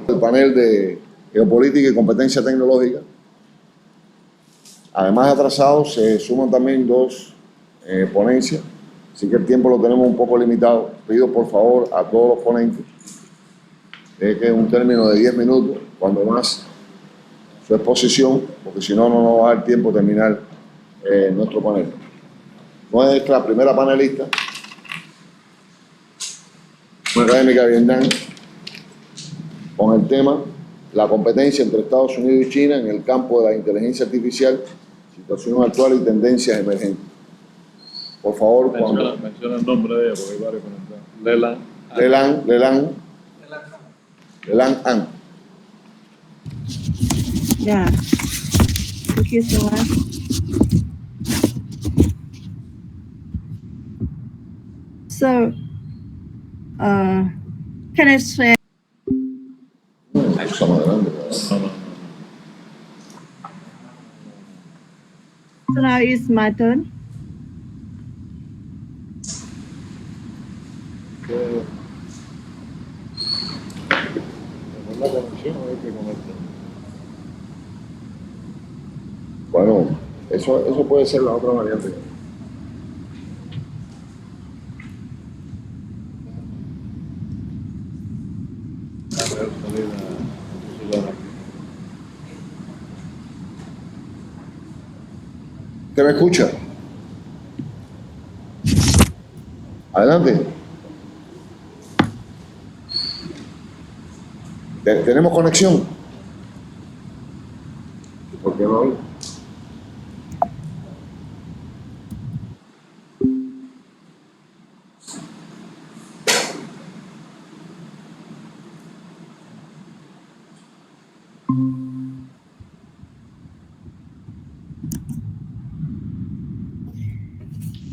El panel de geopolítica y competencia tecnológica. Además, atrasados, se suman también dos ponencias, así que el tiempo lo tenemos un poco limitado. Pido por favor a todos los ponentes que es un término de 10 minutos, cuando más su exposición, porque si no, no nos va a dar tiempo de terminar nuestro panel. Nuestra primera panelista, una académica de Vietnam, con el tema la competencia entre Estados Unidos y China en el campo de la inteligencia artificial, situación actual y tendencias emergentes. Por favor, menciona el nombre de ella porque hay varios comentarios. Leland An. Yeah. Thank you so much. So, can I share? Está más grande. So now it's my turn. Bueno, eso puede ser la otra variante. ¿Te me escucha? Adelante. ¿Tenemos conexión? ¿Por qué no hay?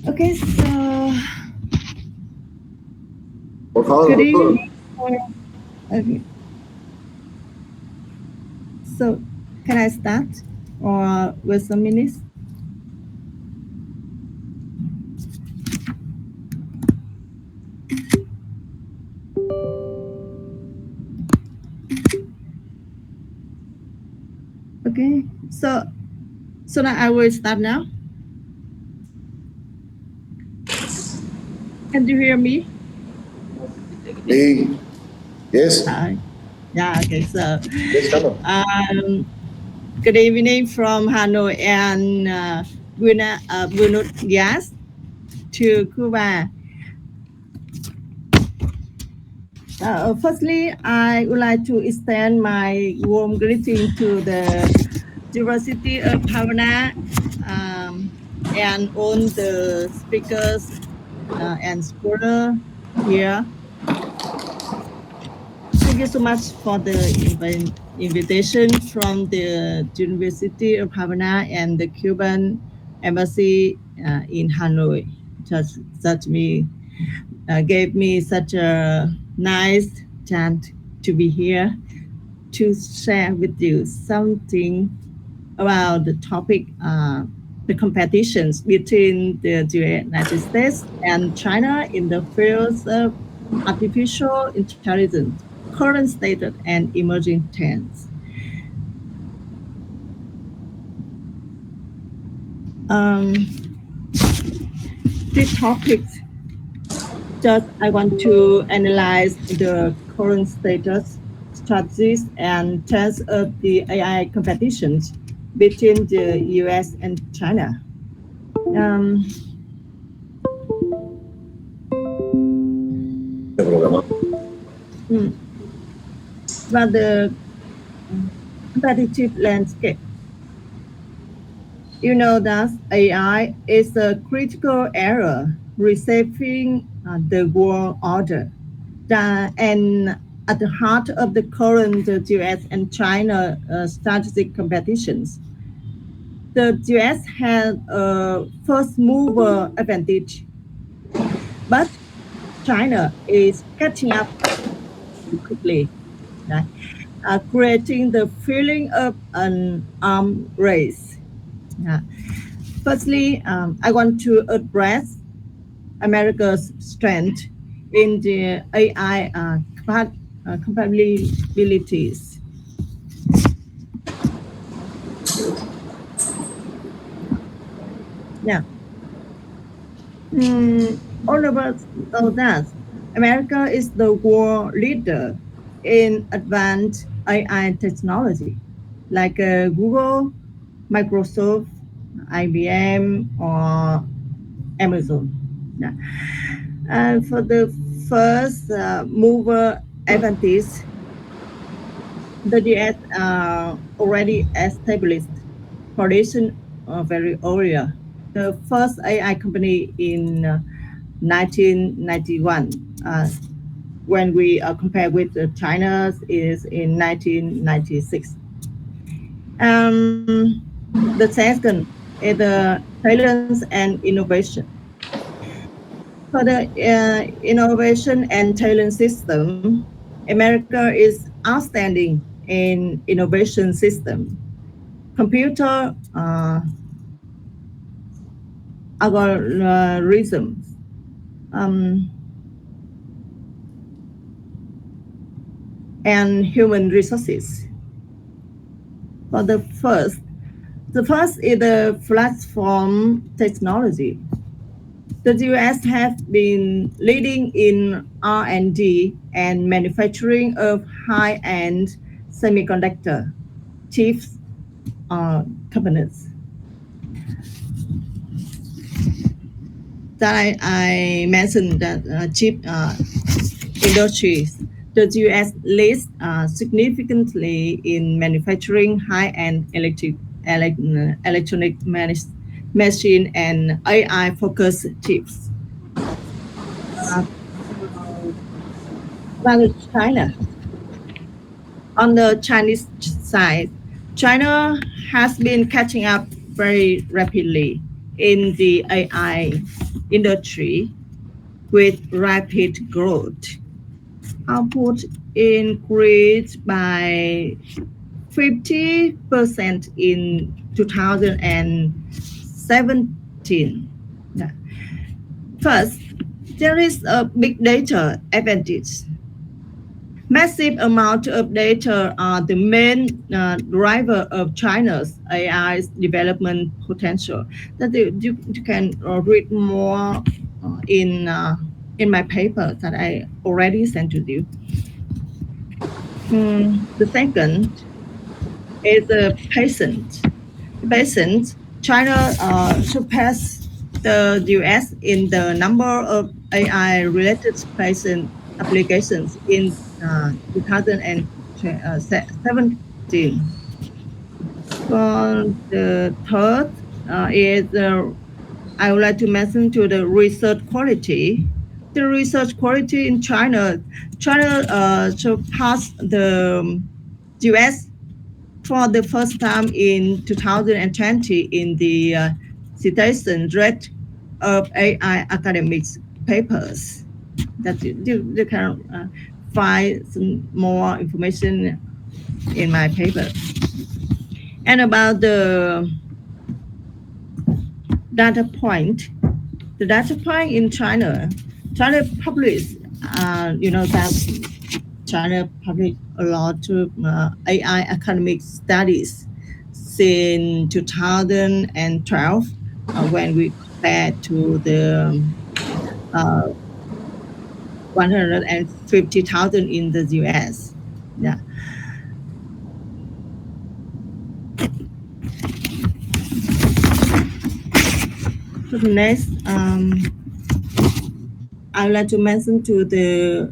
Okay, so Por favor, good doctor. evening. Okay. So, can I start or with some minutes? Okay, so now I will start now. Can you hear me? Hey. Yes. Yeah. Okay. So, Yes, come on. good evening from Hanoi and Buenos Dias to Cuba. Firstly, I would like to extend my warm greeting to the University of Havana and all the speakers and scholars here. Thank you so much for the invitation from the University of Havana and the Cuban Embassy in Hanoi. Gave me such a nice chance to be here to share with you something about the topic, the competitions between the United States and China in the fields of artificial intelligence, current status and emerging trends. This topic, just I want to analyze the current status, strategies, and trends of the AI competitions between the US and China. But the competitive landscape. You know that AI is a critical era reshaping the world order, and at the heart of the current US and China strategic competitions. The US has a first mover advantage, but China is catching up quickly, right? Creating the feeling of an arms race. Firstly, I want to address America's strength in the AI capabilities. Yeah. All of us know that America is the world leader in advanced AI technology, like Google, Microsoft, IBM, or Amazon. Yeah. And for the first mover advantage, the US already established foundation very earlier. The first AI company in 1991, when we compare with China's is in 1996. The second is the talents and innovation. For the innovation and talent system, America is outstanding in innovation system, computer algorithms, um, and human resources. For the first is the platform technology. The US has been leading in R&D and manufacturing of high-end semiconductor chips components. That I mentioned that chip industries. The US leads significantly in manufacturing high-end electronic machine and AI-focused chips. About China, on the Chinese side, China has been catching up very rapidly in the AI industry with rapid growth. Output increased by 50% in 2017. Yeah. First, there is a big data advantage. Massive amount of data are the main driver of China's AI development potential. That you can read more in my paper that I already sent to you. The second is the patient. China surpassed the US in the number of AI-related patient applications in 2017. For the third is I would like to mention to the research quality. The research quality in China surpassed the US for the first time in 2020 in the citation rate of AI academics papers. That you can find some more information in my paper. And about the data point, the data point in China published, that China published a lot of AI academic studies since 2012 when we compare to the 150,000 in the US. Yeah. So the next, I would like to mention to the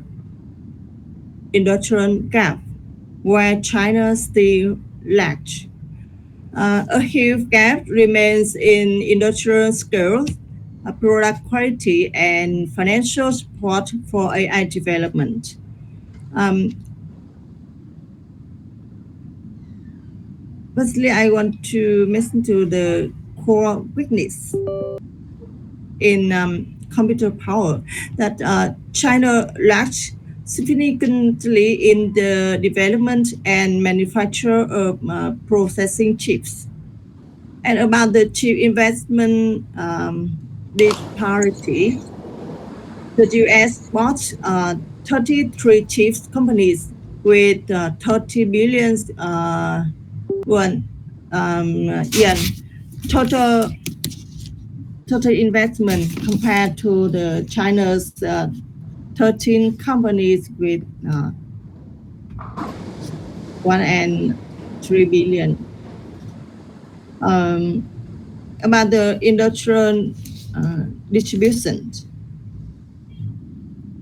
industrial gap where China still lacks. A huge gap remains in industrial skills, product quality, and financial support for AI development. Firstly, I want to mention to the core weakness in computer power that China lacks significantly in the development and manufacture of processing chips. And about the chip investment disparity, the US bought 33 chief companies with 30 billion won yen total investment compared to the China's 13 companies with 1 and 3 billion. About the industrial distribution.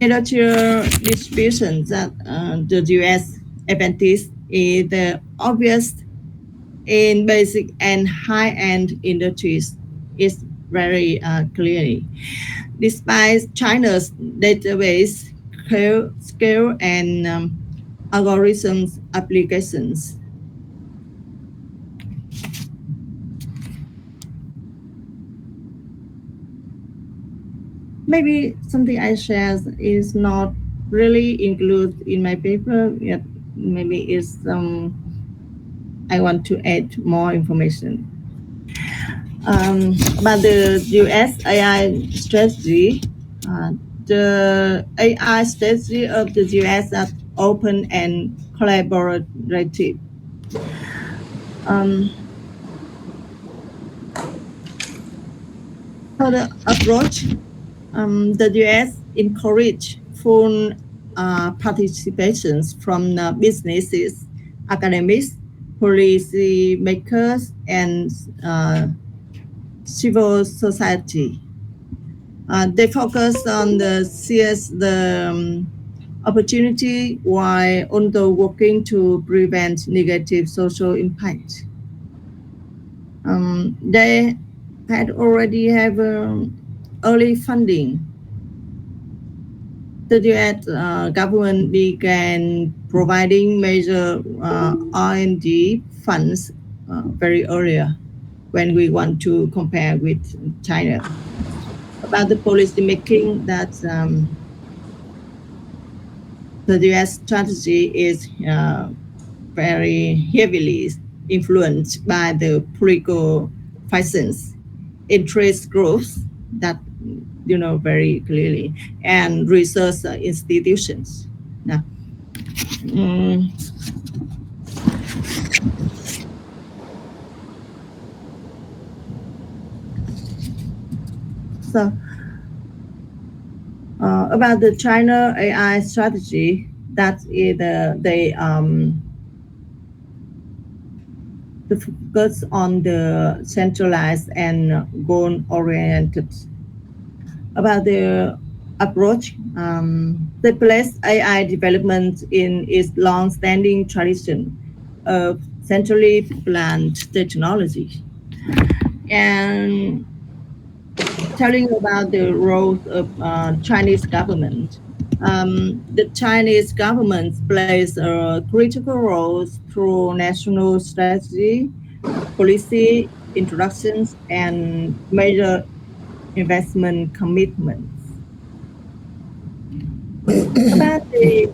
Industrial distribution that the U.S. advantage is the obvious in basic and high-end industries is very clearly. Despite China's database scale and algorithms applications. Maybe something I share is not really included in my paper yet. Maybe it's I want to add more information. About the US AI strategy, the AI strategy of the US are open and collaborative. For the approach, the US encourage full participations from businesses, academics, policy makers, and civil society. They focus on the opportunity while also working to prevent negative social impact. They had already have early funding. The U.S. government began providing major R&D funds very earlier when we want to compare with China. About the policy making, that the U.S. strategy is very heavily influenced by the political factions, interest groups that you know very clearly, and research institutions. Now, so about the China AI strategy, that is they focus on the centralized and goal-oriented. About the approach, they place AI development in its long-standing tradition of centrally planned technology. And telling about the role of Chinese government, the Chinese government plays a critical role through national strategy, policy introductions, and major investment commitments. About the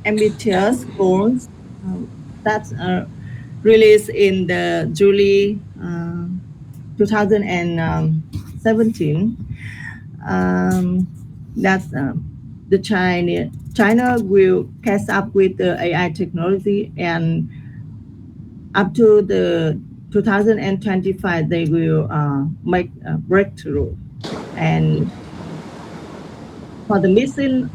ambitious goals that are released in the July 2017, that the China will catch up with the AI technology, and up to the 2025 they will make a breakthrough. And for the missile,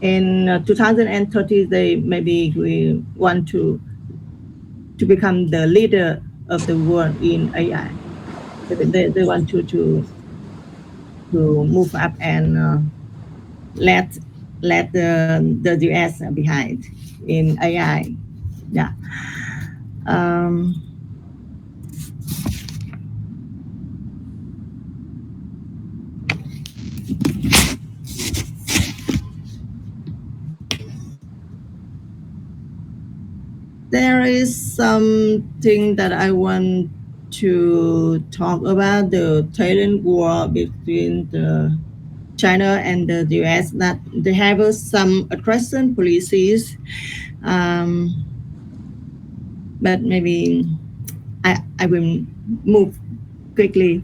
in 2030 they maybe we want to become the leader of the world in AI. They want to move up and let the US behind in AI. Yeah. There is something that I want to talk about, the Thailand war between the China and the US, that they have some aggression policies, but maybe I will move quickly.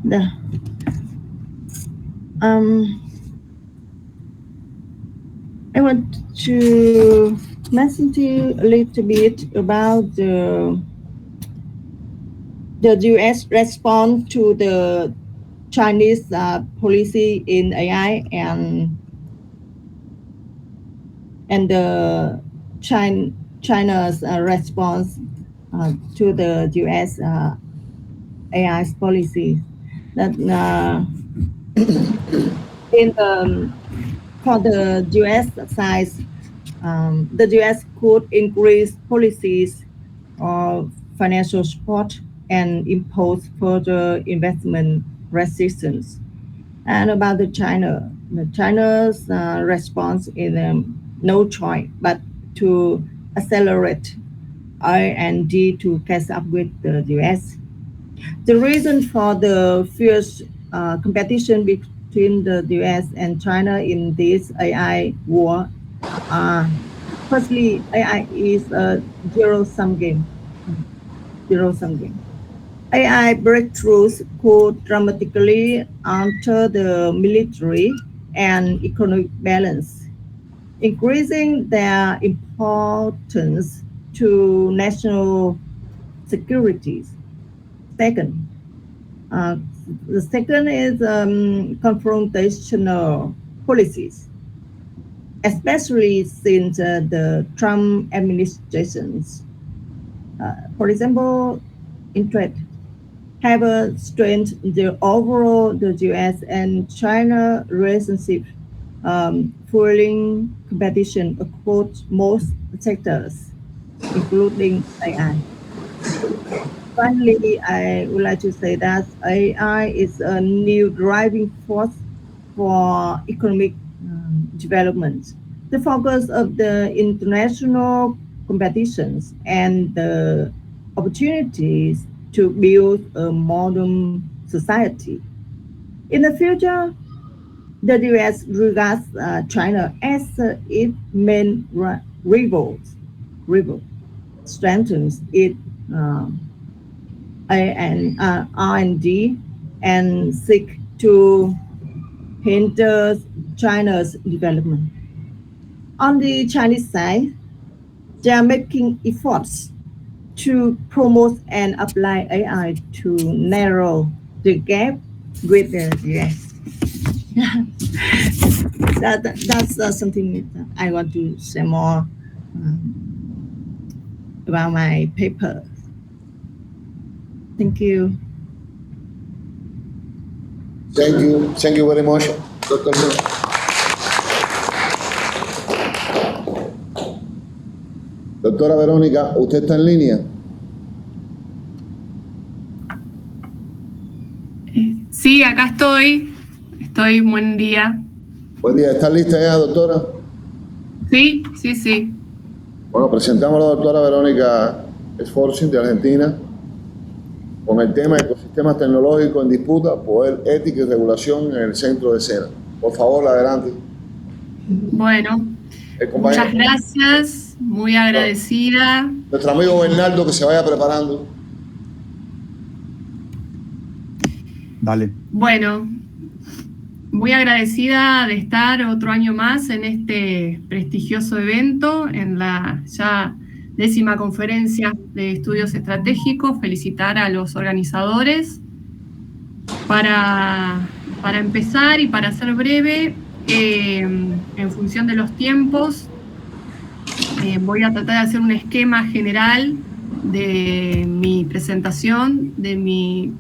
The, I want to mention to you a little bit about the U.S. response to the Chinese policy in AI and the China's response to the U.S. AI policy. That for the U.S. side, the U.S. could increase policies of financial support and impose further investment restrictions. And about the China's response is no choice but to accelerate R&D to catch up with the U.S. The reason for the fierce competition between the U.S. and China in this AI war are, firstly, AI is a zero-sum game. AI breakthroughs could dramatically alter the military and economic balance, increasing their importance to national security. Second, the second is confrontational policies, especially since the Trump administrations, for example, in trade, have strengthened the overall the U.S. and China relationship, fueling competition across most sectors, including AI. Finally, I would like to say that AI is a new driving force for economic development. The focus of the international competitions and the opportunities to build a modern society. In the future, the U.S. regards China as its main rival, strengthens its R&D and seek to hinder China's development. On the Chinese side, they are making efforts to promote and apply AI to narrow the gap with the US. That's something that I want to say more about my paper. Thank you. Thank you very much, Dr. Doctora Verónica, ¿usted está en línea? Sí, acá estoy. Buen día. Buen día, ¿está lista ya, doctora? Sí. Bueno, presentamos a la doctora Verónica Sforcing de Argentina con el tema ecosistemas tecnológicos en disputa, poder, ética y regulación en el centro de escena. Por favor, adelante. Bueno, muchas gracias, muy agradecida. Nuestro amigo Bernardo, que se vaya preparando. Dale. Bueno, muy agradecida de estar otro año más en este prestigioso evento, en la ya 10ª conferencia de estudios estratégicos. Felicitar a los organizadores. Para empezar y para ser breve, en función de los tiempos, voy a tratar de hacer un esquema general de mi presentación, de mi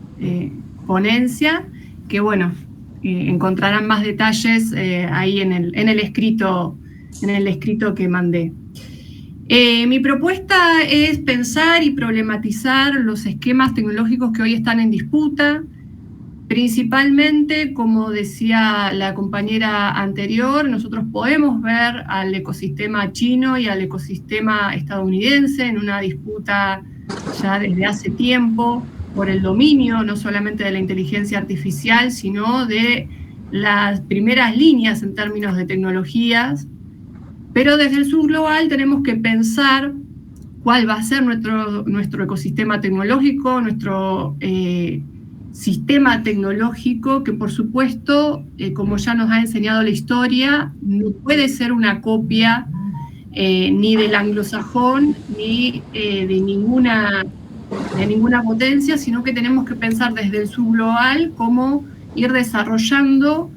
ponencia, que bueno, encontrarán más detalles ahí en el escrito que mandé. Mi propuesta es pensar y problematizar los esquemas tecnológicos que hoy están en disputa, principalmente, como decía la compañera anterior, nosotros podemos ver al ecosistema chino y al ecosistema estadounidense en una disputa ya desde hace tiempo por el dominio no solamente de la inteligencia artificial, sino de las primeras líneas en términos de tecnologías. Pero desde el sur global tenemos que pensar cuál va a ser nuestro ecosistema tecnológico, nuestro sistema tecnológico, que por supuesto, como ya nos ha enseñado la historia, no puede ser una copia ni del anglosajón, ni de ninguna potencia, sino que tenemos que pensar desde el sur global cómo ir desarrollando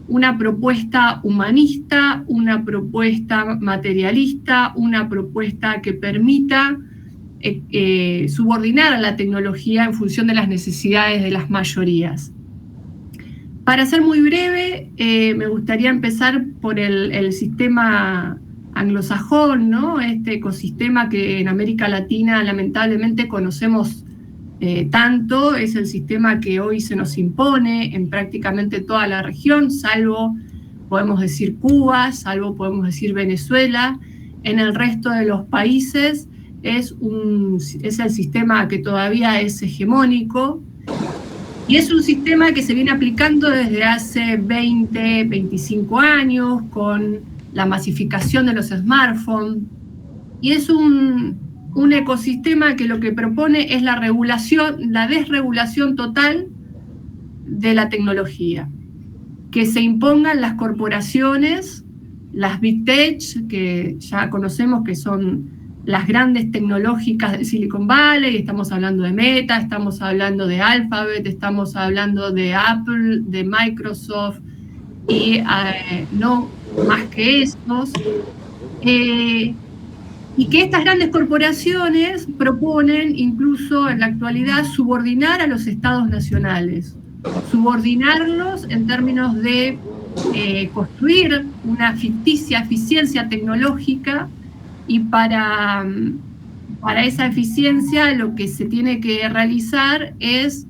una propuesta humanista, una propuesta materialista, una propuesta que permita subordinar a la tecnología en función de las necesidades de las mayorías. Para ser muy breve, me gustaría empezar por el sistema anglosajón, ¿no? Este ecosistema que en América Latina lamentablemente conocemos tanto, es el sistema que hoy se nos impone en prácticamente toda la región, salvo, podemos decir, Cuba, salvo, podemos decir, Venezuela. En el resto de los países es el sistema que todavía es hegemónico, y es un sistema que se viene aplicando desde hace 20, 25 años, con la masificación de los smartphones, y es un ecosistema que lo que propone es la desregulación total de la tecnología, que se impongan las corporaciones, las Big Tech, que ya conocemos que son las grandes tecnológicas de Silicon Valley. Estamos hablando de Meta, estamos hablando de Alphabet, estamos hablando de Apple, de Microsoft, y no más que estos. Y que estas grandes corporaciones proponen incluso en la actualidad subordinar a los estados nacionales, subordinarlos en términos de construir una ficticia eficiencia tecnológica, y para esa eficiencia lo que se tiene que realizar es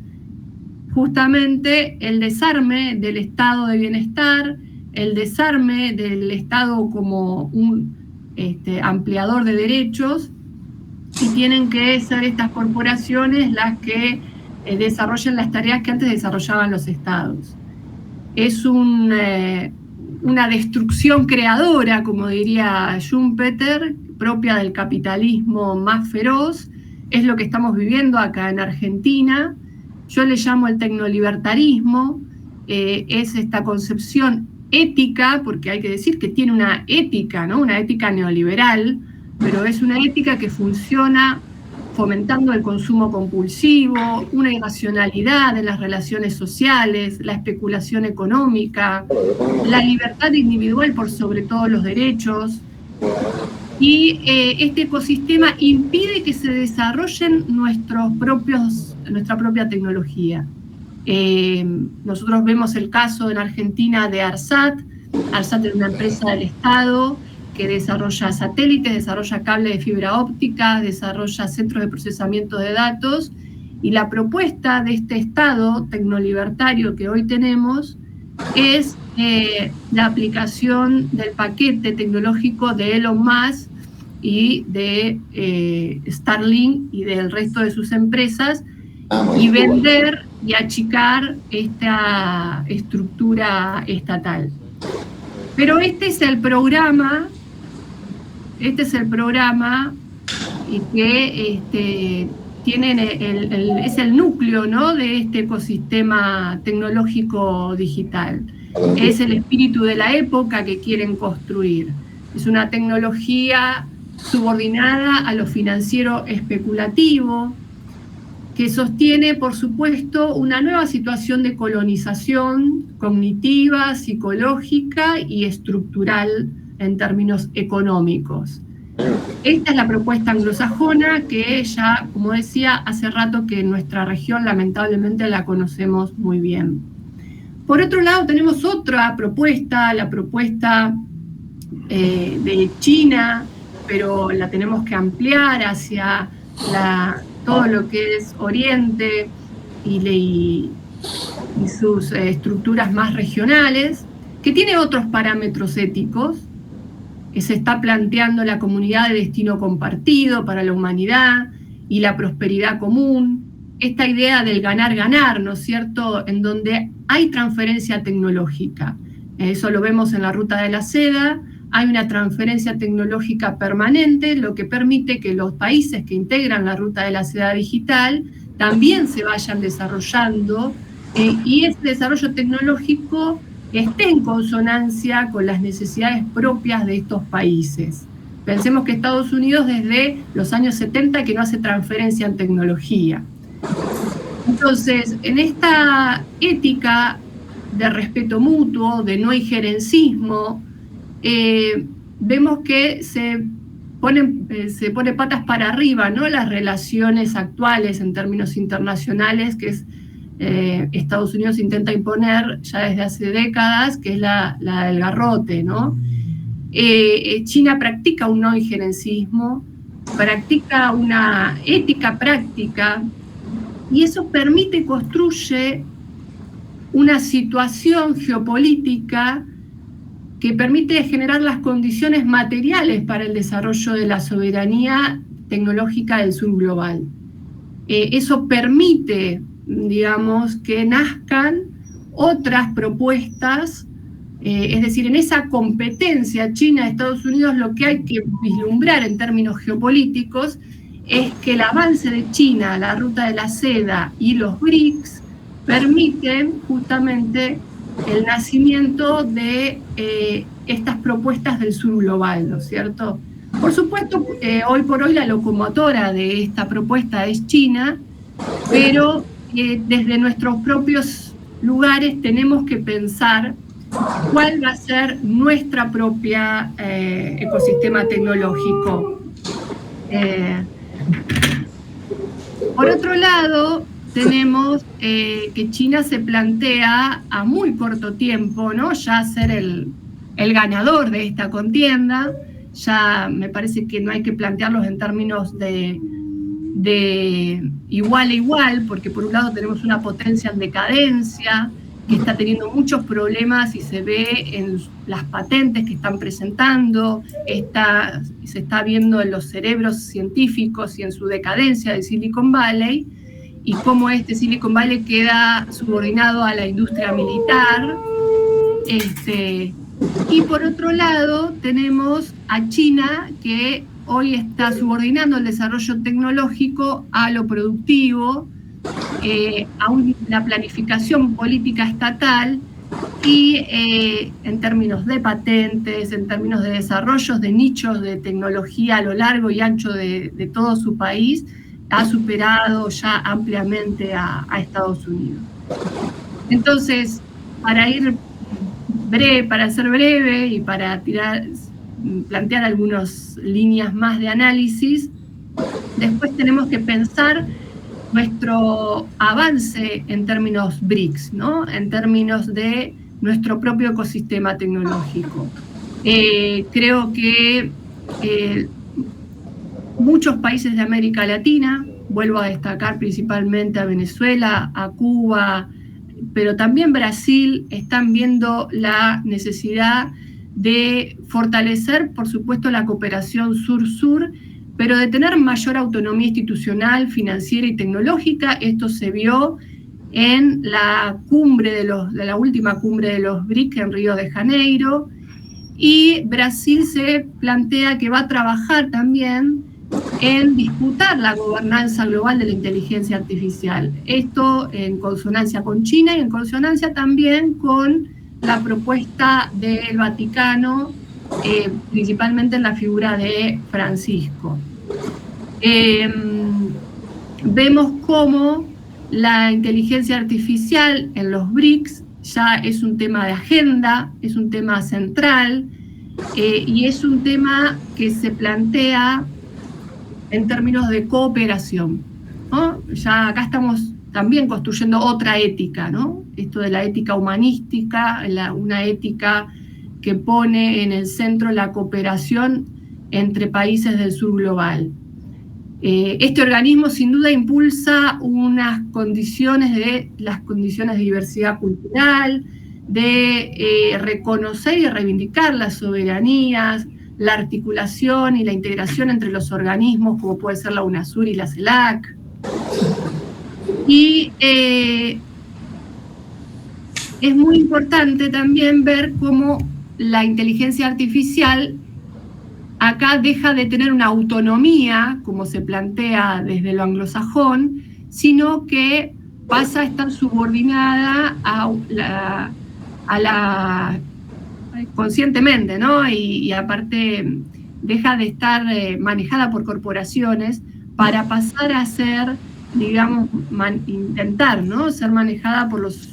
justamente el desarme del estado de bienestar, el desarme del Estado como un ampliador de derechos, y tienen que ser estas corporaciones las que desarrollen las tareas que antes desarrollaban los estados. Es una destrucción creadora, como diría Schumpeter, propia del capitalismo más feroz. Es lo que estamos viviendo acá en Argentina. Yo le llamo el tecnolibertarismo. Es esta concepción ética, porque hay que decir que tiene una ética, ¿no? Una ética neoliberal, pero es una ética que funciona fomentando el consumo compulsivo, una irracionalidad en las relaciones sociales, la especulación económica, la libertad individual por sobre todos los derechos. Y este ecosistema impide que se desarrollen nuestra propia tecnología. Nosotros vemos el caso en Argentina de ARSAT. ARSAT es una empresa del Estado que desarrolla satélites, desarrolla cables de fibra óptica, desarrolla centros de procesamiento de datos, y la propuesta de este Estado tecnolibertario que hoy tenemos es la aplicación del paquete tecnológico de Elon Musk y de Starlink y del resto de sus empresas, y vender y achicar esta estructura estatal. Pero este es el programa y que es el núcleo, ¿no?, de este ecosistema tecnológico digital. Es el espíritu de la época que quieren construir. Es una tecnología subordinada a lo financiero especulativo, que sostiene, por supuesto, una nueva situación de colonización cognitiva, psicológica y estructural en términos económicos. Esta es la propuesta anglosajona que ya, como decía, hace rato que en nuestra región lamentablemente la conocemos muy bien. Por otro lado, tenemos otra propuesta, la propuesta de China, pero la tenemos que ampliar hacia todo lo que es Oriente y sus estructuras más regionales, que tiene otros parámetros éticos, que se está planteando la comunidad de destino compartido para la humanidad y la prosperidad común, esta idea del ganar-ganar, ¿no es cierto?, en donde hay transferencia tecnológica, Eso lo vemos en la Ruta de la Seda. Hay una transferencia tecnológica permanente, lo que permite que los países que integran la Ruta de la Seda digital también se vayan desarrollando y ese desarrollo tecnológico esté en consonancia con las necesidades propias de estos países. Pensemos que Estados Unidos desde los años 70 que no hace transferencia en tecnología. Entonces, en esta ética de respeto mutuo, de no injerencismo, vemos que se pone patas para arriba, ¿no?, las relaciones actuales en términos internacionales, que es Estados Unidos intenta imponer ya desde hace décadas, que es la del garrote, ¿no? China practica un no injerencismo, practica una ética práctica, y eso permite, construye una situación geopolítica que permite generar las condiciones materiales para el desarrollo de la soberanía tecnológica del sur global. Eso permite, digamos, que nazcan otras propuestas, es decir, en esa competencia China-Estados Unidos lo que hay que vislumbrar en términos geopolíticos es que el avance de China, la Ruta de la Seda y los BRICS permiten justamente el nacimiento de estas propuestas del sur global, ¿no es cierto? Por supuesto, hoy por hoy la locomotora de esta propuesta es China, pero desde nuestros propios lugares tenemos que pensar cuál va a ser nuestra propia ecosistema tecnológico. Por otro lado, tenemos que China se plantea a muy corto tiempo, ¿no?, ya ser el ganador de esta contienda. Ya me parece que no hay que plantearlos en términos de igual a igual, porque por un lado tenemos una potencia en decadencia que está teniendo muchos problemas y se ve en las patentes que están presentando, se está viendo en los cerebros científicos y en su decadencia de Silicon Valley, y cómo este Silicon Valley queda subordinado a la industria militar. Y por otro lado tenemos a China, que hoy está subordinando el desarrollo tecnológico a lo productivo, a la planificación política estatal y en términos de patentes, en términos de desarrollos de nichos de tecnología a lo largo y ancho de todo su país, ha superado ya ampliamente a Estados Unidos. Entonces, para ser breve y para plantear algunas líneas más de análisis, después tenemos que pensar nuestro avance en términos BRICS, ¿no?, en términos de nuestro propio ecosistema tecnológico. Creo que muchos países de América Latina, vuelvo a destacar principalmente a Venezuela, a Cuba, pero también Brasil, están viendo la necesidad de fortalecer, por supuesto, la cooperación sur-sur, pero de tener mayor autonomía institucional, financiera y tecnológica. Esto se vio en la la última cumbre de los BRICS en Río de Janeiro, y Brasil se plantea que va a trabajar también en disputar la gobernanza global de la inteligencia artificial. Esto en consonancia con China y en consonancia también con la propuesta del Vaticano, principalmente en la figura de Francisco. Vemos cómo la inteligencia artificial en los BRICS ya es un tema de agenda, es un tema central, y es un tema que se plantea en términos de cooperación, ¿no? Ya acá estamos también construyendo otra ética, ¿no? Esto de la ética humanística, una ética que pone en el centro la cooperación entre países del sur global. Este organismo sin duda impulsa unas condiciones de diversidad cultural, de reconocer y reivindicar las soberanías, la articulación y la integración entre los organismos, como puede ser la UNASUR y la CELAC. Y es muy importante también ver cómo la inteligencia artificial acá deja de tener una autonomía, como se plantea desde lo anglosajón, sino que pasa a estar subordinada a la conscientemente, ¿no? Y aparte deja de estar manejada por corporaciones para pasar a ser, digamos, intentar, ¿no? Ser manejada por los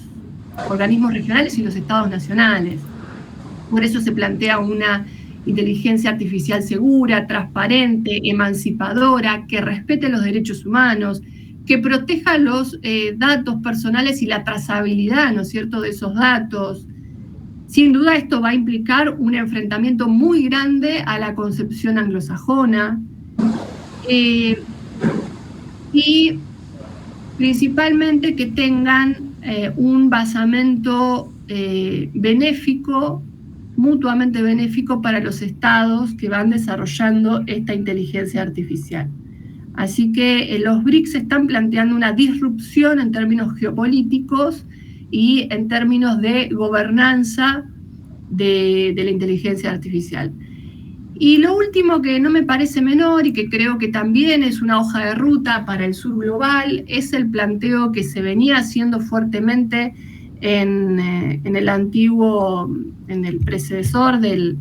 organismos regionales y los estados nacionales. Por eso se plantea una inteligencia artificial segura, transparente, emancipadora, que respete los derechos humanos, que proteja los datos personales y la trazabilidad, ¿no es cierto?, de esos datos. Sin duda esto va a implicar un enfrentamiento muy grande a la concepción anglosajona y principalmente que tengan un basamento benéfico, mutuamente benéfico para los estados que van desarrollando esta inteligencia artificial. Así que los BRICS están planteando una disrupción en términos geopolíticos y en términos de gobernanza de la inteligencia artificial. Y lo último que no me parece menor y que creo que también es una hoja de ruta para el sur global es el planteo que se venía haciendo fuertemente en el predecesor del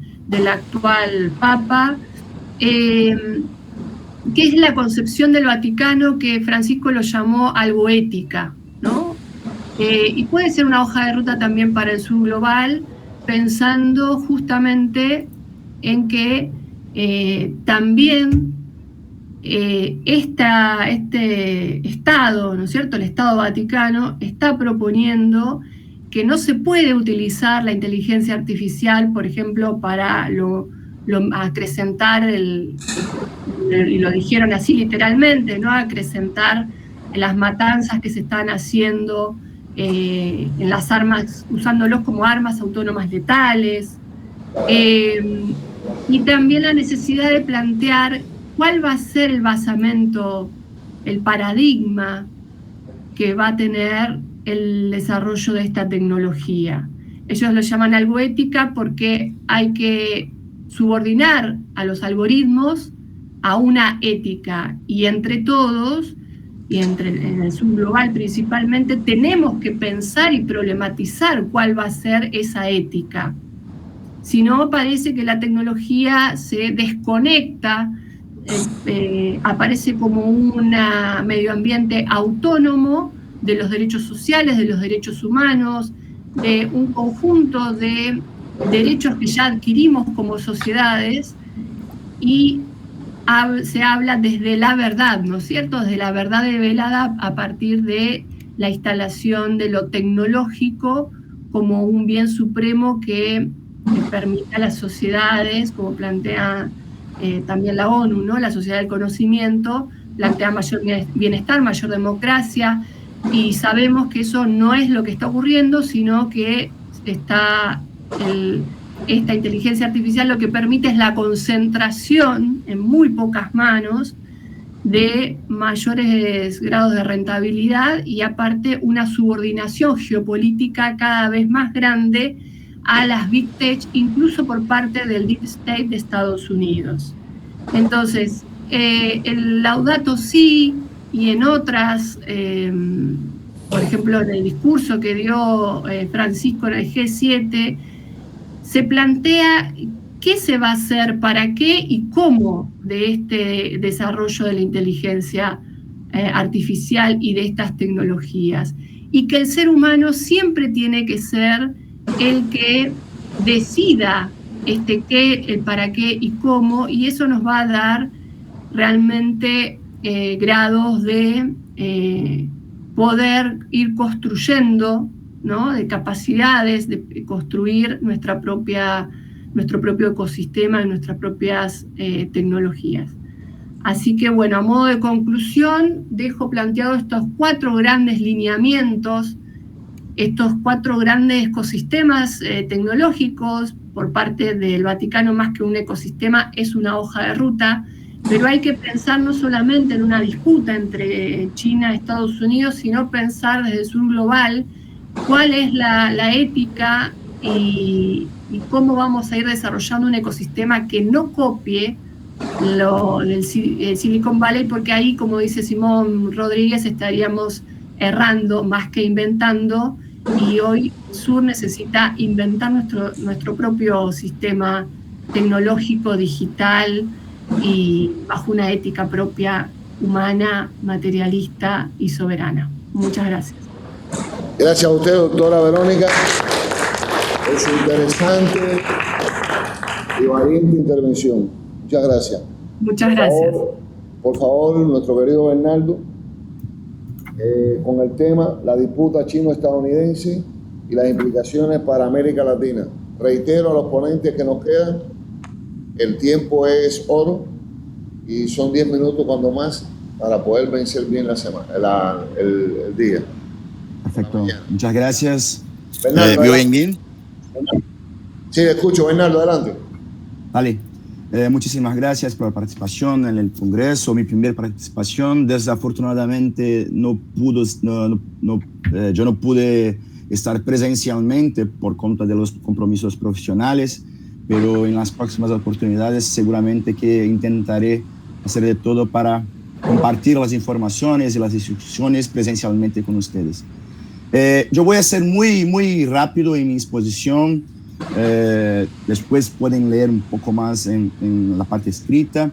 actual Papa, que es la concepción del Vaticano que Francisco lo llamó algo ética, ¿no? Y puede ser una hoja de ruta también para el sur global, pensando justamente en que también este Estado, ¿no es cierto?, el Estado Vaticano, está proponiendo que no se puede utilizar la inteligencia artificial, por ejemplo, para acrecentar y lo dijeron así literalmente, ¿no?, acrecentar las matanzas que se están haciendo en las armas, usándolos como armas autónomas letales, y también la necesidad de plantear cuál va a ser el basamento, el paradigma que va a tener el desarrollo de esta tecnología. Ellos lo llaman algo ética porque hay que subordinar a los algoritmos a una ética, y entre todos, y en el sur global principalmente, tenemos que pensar y problematizar cuál va a ser esa ética. Si no, parece que la tecnología se desconecta, aparece como un medio ambiente autónomo de los derechos sociales, de los derechos humanos, de un conjunto de derechos que ya adquirimos como sociedades, y se habla desde la verdad, ¿no es cierto?, desde la verdad develada a partir de la instalación de lo tecnológico como un bien supremo que permite a las sociedades, como plantea también la ONU, ¿no?, la sociedad del conocimiento, plantea mayor bienestar, mayor democracia, y sabemos que eso no es lo que está ocurriendo, sino que esta inteligencia artificial lo que permite es la concentración en muy pocas manos de mayores grados de rentabilidad, y aparte una subordinación geopolítica cada vez más grande a las Big Tech, incluso por parte del Deep State de Estados Unidos. Entonces, el Laudato Si y en otras, por ejemplo, en el discurso que dio Francisco en el G7, se plantea qué se va a hacer, para qué y cómo de este desarrollo de la inteligencia artificial y de estas tecnologías. Y que el ser humano siempre tiene que ser el que decida qué, el para qué y cómo, y eso nos va a dar realmente grados de poder ir construyendo, ¿no?, de capacidades de construir nuestro propio ecosistema, nuestras propias tecnologías. Así que, bueno, a modo de conclusión, dejo planteados estos 4 grandes lineamientos, estos 4 grandes ecosistemas tecnológicos por parte del Vaticano. Más que un ecosistema, es una hoja de ruta, pero hay que pensar no solamente en una disputa entre China y Estados Unidos, sino pensar desde el sur global cuál es la ética y cómo vamos a ir desarrollando un ecosistema que no copie el Silicon Valley, porque ahí, como dice Simón Rodríguez, estaríamos errando más que inventando, y hoy Sur necesita inventar nuestro propio sistema tecnológico, digital, y bajo una ética propia, humana, materialista y soberana. Muchas gracias. Gracias a usted, doctora Verónica, por su interesante y valiente intervención. Muchas gracias. Muchas gracias. Por favor, nuestro querido Bernardo, con el tema la disputa chino-estadounidense y las implicaciones para América Latina. Reitero a los ponentes que nos quedan, el tiempo es oro y son 10 minutos cuando más para poder vencer bien la semana, el día. Perfecto. Muchas gracias. Bernardo, ¿Me oyen bien? Sí, le escucho. Bernardo, adelante. Vale. Muchísimas gracias por la participación en el Congreso. Mi primera participación, desafortunadamente, yo no pude estar presencialmente por cuenta de los compromisos profesionales, pero en las próximas oportunidades seguramente que intentaré hacer de todo para compartir las informaciones y las discusiones presencialmente con ustedes. Yo voy a ser muy rápido en mi exposición. Después pueden leer un poco más en la parte escrita.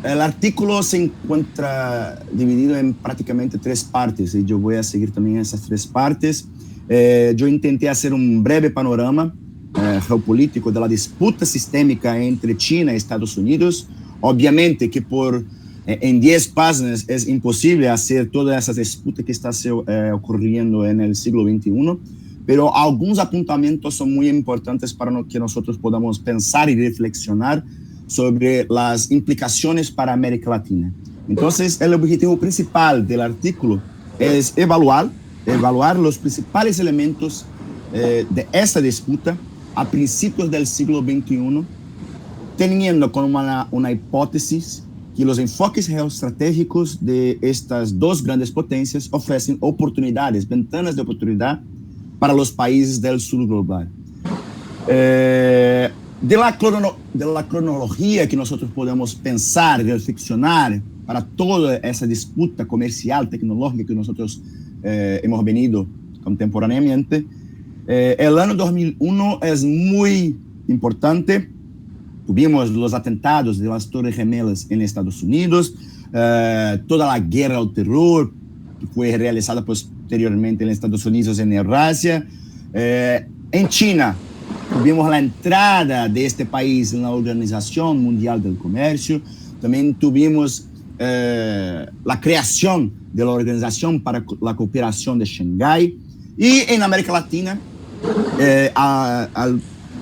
El artículo se encuentra dividido en prácticamente 3 partes y yo voy a seguir también esas 3 partes. Yo intenté hacer un breve panorama geopolítico de la disputa sistémica entre China y Estados Unidos. Obviamente que en 10 páginas es imposible hacer toda esa disputa que está ocurriendo en el siglo XXI, pero algunos apuntamientos son muy importantes para que nosotros podamos pensar y reflexionar sobre las implicaciones para América Latina. Entonces, el objetivo principal del artículo es evaluar los principales elementos de esta disputa a principios del siglo XXI, teniendo como una hipótesis que los enfoques geoestratégicos de estas 2 grandes potencias ofrecen oportunidades, ventanas de oportunidad para los países del sur global. De la cronología que nosotros podemos pensar, reflexionar para toda esa disputa comercial, tecnológica que nosotros hemos venido contemporáneamente, el año 2001 es muy importante. Tuvimos los atentados de las Torres Gemelas en Estados Unidos, toda la guerra al terror que fue realizada posteriormente en Estados Unidos en Eurasia. En China, tuvimos la entrada de este país en la Organización Mundial del Comercio. También tuvimos la creación de la Organización para la Cooperación de Shanghái. Y en América Latina, al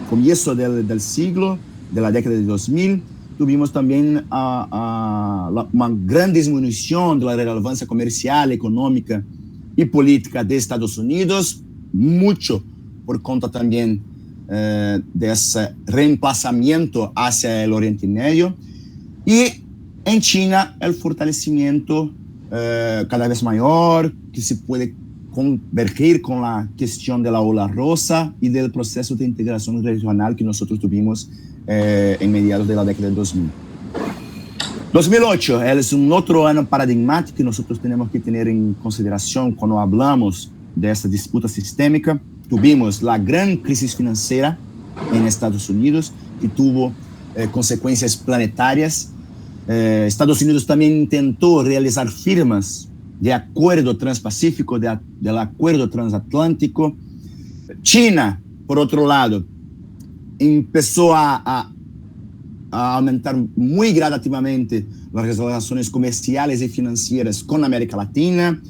comienzo del siglo, de la década de 2000, tuvimos también una gran disminución de la relevancia comercial, económica y política de Estados Unidos, mucho por cuenta también de ese reemplazamiento hacia el Oriente Medio. Y en China, el fortalecimiento cada vez mayor, que se puede converger con la cuestión de la ola rosa y del proceso de integración regional que nosotros tuvimos en mediados de la década de 2000. 2008 es un otro año paradigmático que nosotros tenemos que tener en consideración cuando hablamos de esta disputa sistémica. Tuvimos la gran crisis financiera en Estados Unidos, que tuvo consecuencias planetarias. Estados Unidos también intentó realizar firmas de acuerdo transpacífico, del acuerdo transatlántico. China, por otro lado, empezó a aumentar muy gradativamente las relaciones comerciales y financieras con América Latina.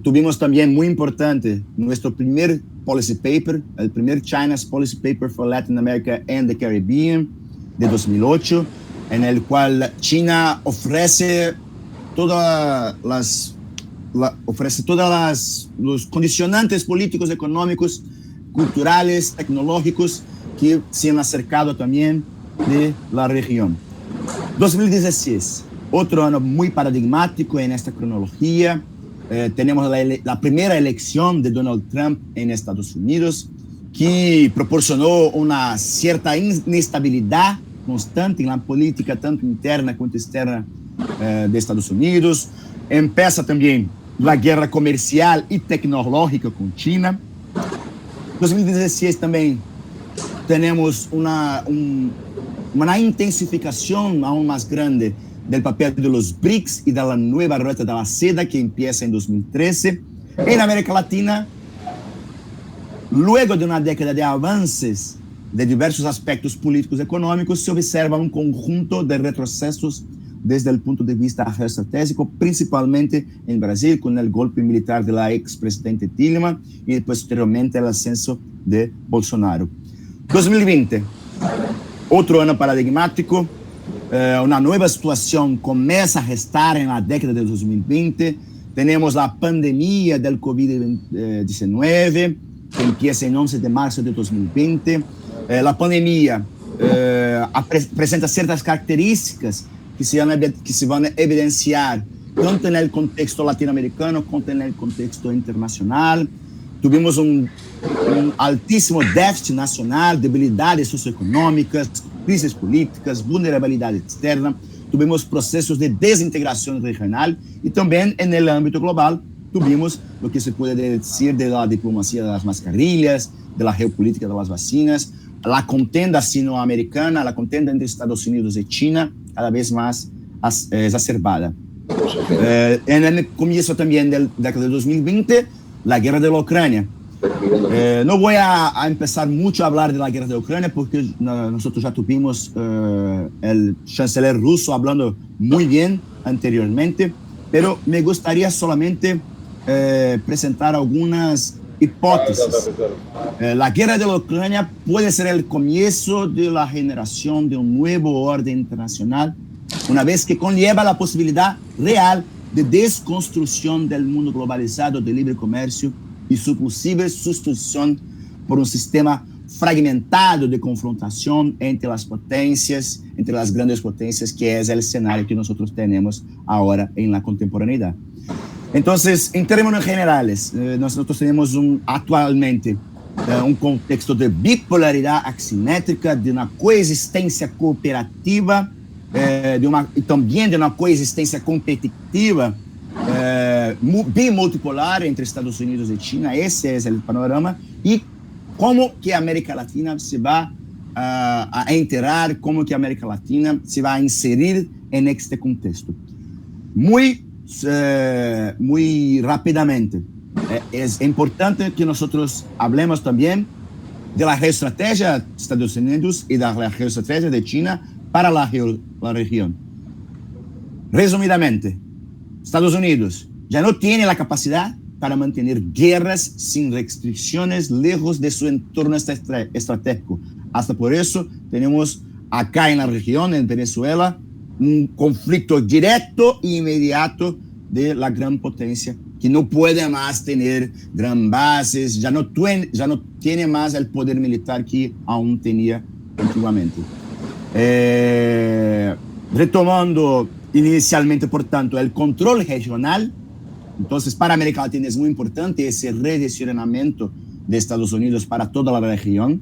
Tuvimos también, muy importante, nuestro primer policy paper, el primer China's Policy Paper for Latin America and the Caribbean, de 2008, en el cual China ofrece todos los condicionantes políticos, económicos, culturales, tecnológicos que se han acercado también de la región. 2016, otro año muy paradigmático en esta cronología. tenemos la primera elección de Donald Trump en Estados Unidos, que proporcionó una cierta inestabilidad constante en la política, tanto interna como externa de Estados Unidos. Empieza también la guerra comercial y tecnológica con China. 2016 también tenemos una intensificación aún más grande del papel de los BRICS y de la nueva ruta de la seda que empieza en 2013. En América Latina, luego de una década de avances de diversos aspectos políticos y económicos, se observa un conjunto de retrocesos desde el punto de vista geoestratégico, principalmente en Brasil, con el golpe militar de la expresidente Dilma y posteriormente el ascenso de Bolsonaro. 2020, otro año paradigmático, una nueva situación comienza a gestar en la década de 2020. Tenemos la pandemia del COVID-19, que empieza en 11 de marzo de 2020. La pandemia presenta ciertas características que se van a evidenciar tanto en el contexto latinoamericano como en el contexto internacional. Tuvimos un altísimo déficit nacional, debilidades socioeconómicas, crisis políticas, vulnerabilidad externa. Tuvimos procesos de desintegración regional y también en el ámbito global tuvimos lo que se puede decir de la diplomacia de las mascarillas, de la geopolítica de las vacinas, la contienda sinoamericana, la contienda entre Estados Unidos y China cada vez más exacerbada. En el comienzo también de la década de 2020, la guerra de la Ucrania. No voy a empezar mucho a hablar de la guerra de Ucrania porque nosotros ya tuvimos el chanceler ruso hablando muy bien anteriormente, pero me gustaría solamente presentar algunas hipótesis. La guerra de la Ucrania puede ser el comienzo de la generación de un nuevo orden internacional, una vez que conlleva la posibilidad real de desconstrucción del mundo globalizado de libre comercio y su posible sustitución por un sistema fragmentado de confrontación entre las potencias, entre las grandes potencias, que es el escenario que nosotros tenemos ahora en la contemporaneidad. Entonces, en términos generales, nosotros tenemos actualmente un contexto de bipolaridad asimétrica, de una coexistencia cooperativa, y también de una coexistencia competitiva bimultipolar entre Estados Unidos y China. Ese es el panorama. Y cómo que América Latina se va a enterar, cómo que América Latina se va a inserir en este contexto. Muy rápidamente, es importante que nosotros hablemos también de la geoestrategia de Estados Unidos y de la geoestrategia de China para la región. Resumidamente, Estados Unidos ya no tiene la capacidad para mantener guerras sin restricciones lejos de su entorno estratégico. Hasta por eso tenemos acá en la región, en Venezuela, un conflicto directo e inmediato de la gran potencia que no puede más tener gran bases, ya no tiene más el poder militar que aún tenía antiguamente. Retomando inicialmente, por tanto, el control regional. Entonces, para América Latina es muy importante ese redireccionamiento de Estados Unidos para toda la región,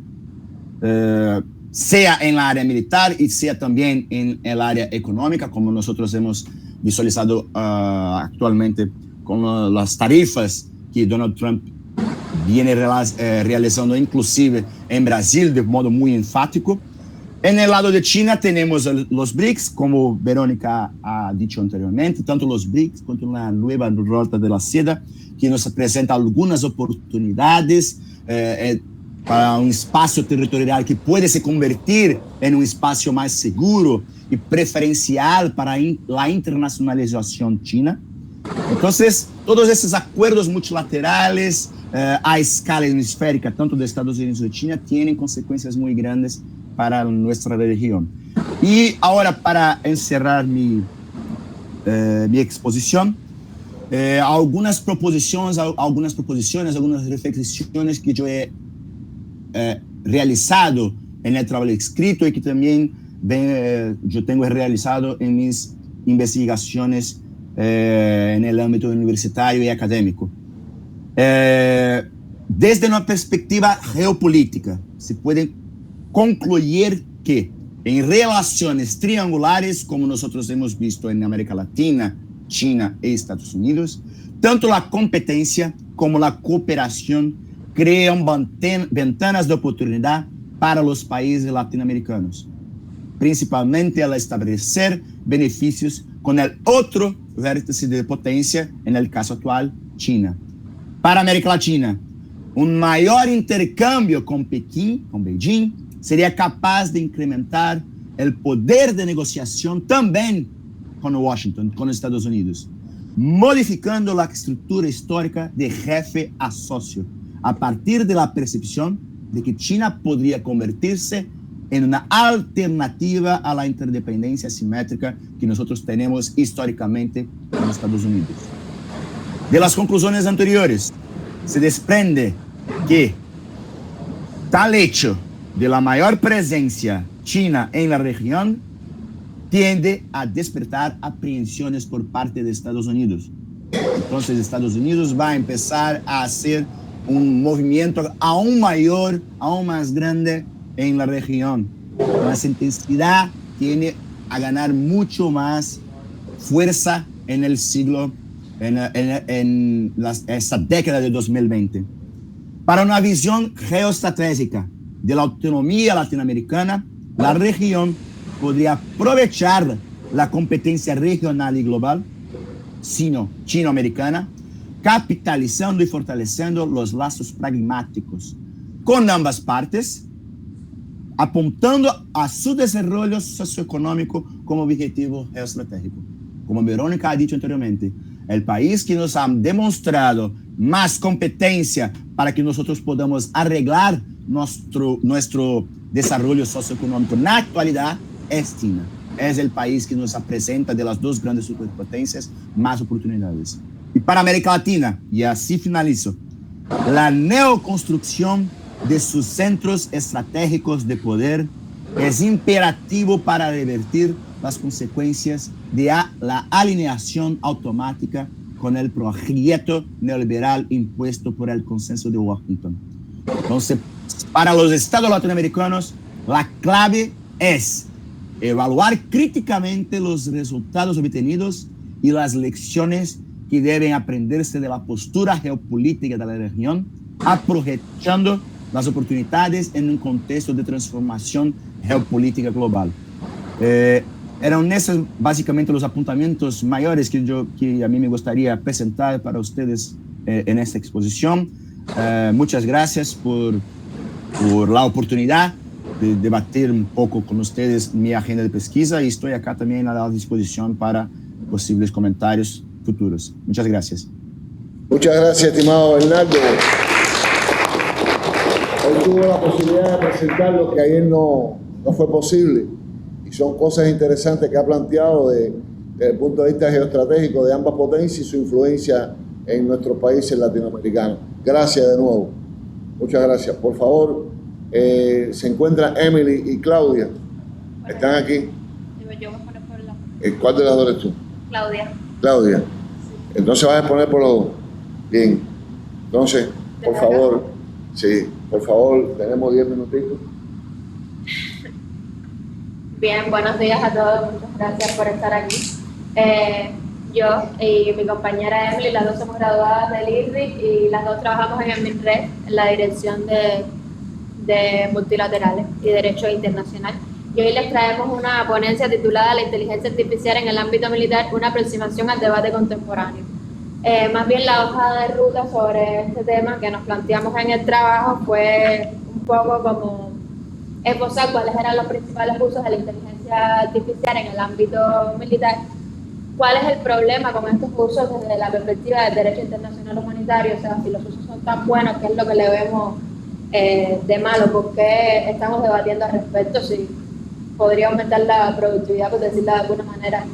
sea en la área militar y sea también en el área económica, como nosotros hemos visualizado actualmente con las tarifas que Donald Trump viene realizando inclusive en Brasil de modo muy enfático. En el lado de China tenemos los BRICS, como Verónica ha dicho anteriormente, tanto los BRICS como la nueva ruta de la seda, que nos presenta algunas oportunidades para un espacio territorial que puede se convertir en un espacio más seguro y preferencial para la internacionalización china. Entonces, todos esos acuerdos multilaterales a escala hemisférica, tanto de Estados Unidos y de China, tienen consecuencias muy grandes para nuestra región. Y ahora, para encerrar mi exposición, algunas proposiciones, algunas reflexiones que yo he realizado en el trabajo escrito y que también yo tengo realizado en mis investigaciones en el ámbito universitario y académico. Desde una perspectiva geopolítica, se puede concluir que en relaciones triangulares, como nosotros hemos visto en América Latina, China y Estados Unidos, tanto la competencia como la cooperación crean ventanas de oportunidad para los países latinoamericanos, principalmente al establecer beneficios con el otro vértice de potencia, en el caso actual, China. Para América Latina, un mayor intercambio con Pekín, con Beijing, sería capaz de incrementar el poder de negociación también con Washington, con Estados Unidos, modificando la estructura histórica de jefe a socio, a partir de la percepción de que China podría convertirse en una alternativa a la interdependencia simétrica que nosotros tenemos históricamente con Estados Unidos. De las conclusiones anteriores, se desprende que tal hecho de la mayor presencia china en la región tiende a despertar aprehensiones por parte de Estados Unidos. Entonces Estados Unidos va a empezar a hacer un movimiento aún mayor, aún más grande en la región. Más intensidad tiene a ganar mucho más fuerza en el siglo, esta década de 2020. Para una visión geoestratégica de la autonomía latinoamericana, la región podría aprovechar la competencia regional y global chino-americana, capitalizando y fortaleciendo los lazos pragmáticos con ambas partes, apuntando a su desarrollo socioeconómico como objetivo geoestratégico. Como Verónica ha dicho anteriormente, el país que nos ha demostrado más competencia para que nosotros podamos arreglar nuestro desarrollo socioeconómico en la actualidad es China. Es el país que nos presenta de las dos grandes superpotencias más oportunidades. Y para América Latina, y así finalizo, la neoconstrucción de sus centros estratégicos de poder es imperativo para revertir las consecuencias de la alineación automática con el proyecto neoliberal impuesto por el consenso de Washington. Entonces, para los estados latinoamericanos, la clave es evaluar críticamente los resultados obtenidos y las lecciones que deben aprenderse de la postura geopolítica de la región, aprovechando las oportunidades en un contexto de transformación geopolítica global. Eran esos básicamente los apuntamientos mayores que a mí me gustaría presentar para ustedes en esta exposición. Muchas gracias por la oportunidad de debatir un poco con ustedes mi agenda de pesquisa y estoy acá también a la disposición para posibles comentarios futuros. Muchas gracias. Muchas gracias, estimado Bernardo. Hoy tuve la posibilidad de presentar lo que ayer no fue posible y son cosas interesantes que ha planteado desde el punto de vista geoestratégico de ambas potencias y su influencia en nuestros países latinoamericanos. Gracias de nuevo. Muchas gracias. Por favor, se encuentran Emily y Claudia. ¿Están aquí? Yo voy a poner por la... ¿Cuál de las dos eres tú? Claudia. Claudia. Entonces vas a exponer por los dos. Bien. Entonces, por favor, sí, por favor, tenemos 10 minutitos. Bien, buenos días a todos. Muchas gracias por estar aquí. Yo y mi compañera Emily, las dos somos graduadas del IRRI y las dos trabajamos en el MINRED, en la dirección de multilaterales y derecho internacional. Y hoy les traemos una ponencia titulada La inteligencia artificial en el ámbito militar, una aproximación al debate contemporáneo. Más bien la hoja de ruta sobre este tema que nos planteamos en el trabajo fue un poco como esbozar cuáles eran los principales usos de la inteligencia artificial en el ámbito militar, cuál es el problema con estos usos desde la perspectiva del derecho internacional humanitario, o sea, si los usos son tan buenos, qué es lo que le vemos de malo, por qué estamos debatiendo al respecto, si podría aumentar la productividad, por decirlo de alguna manera,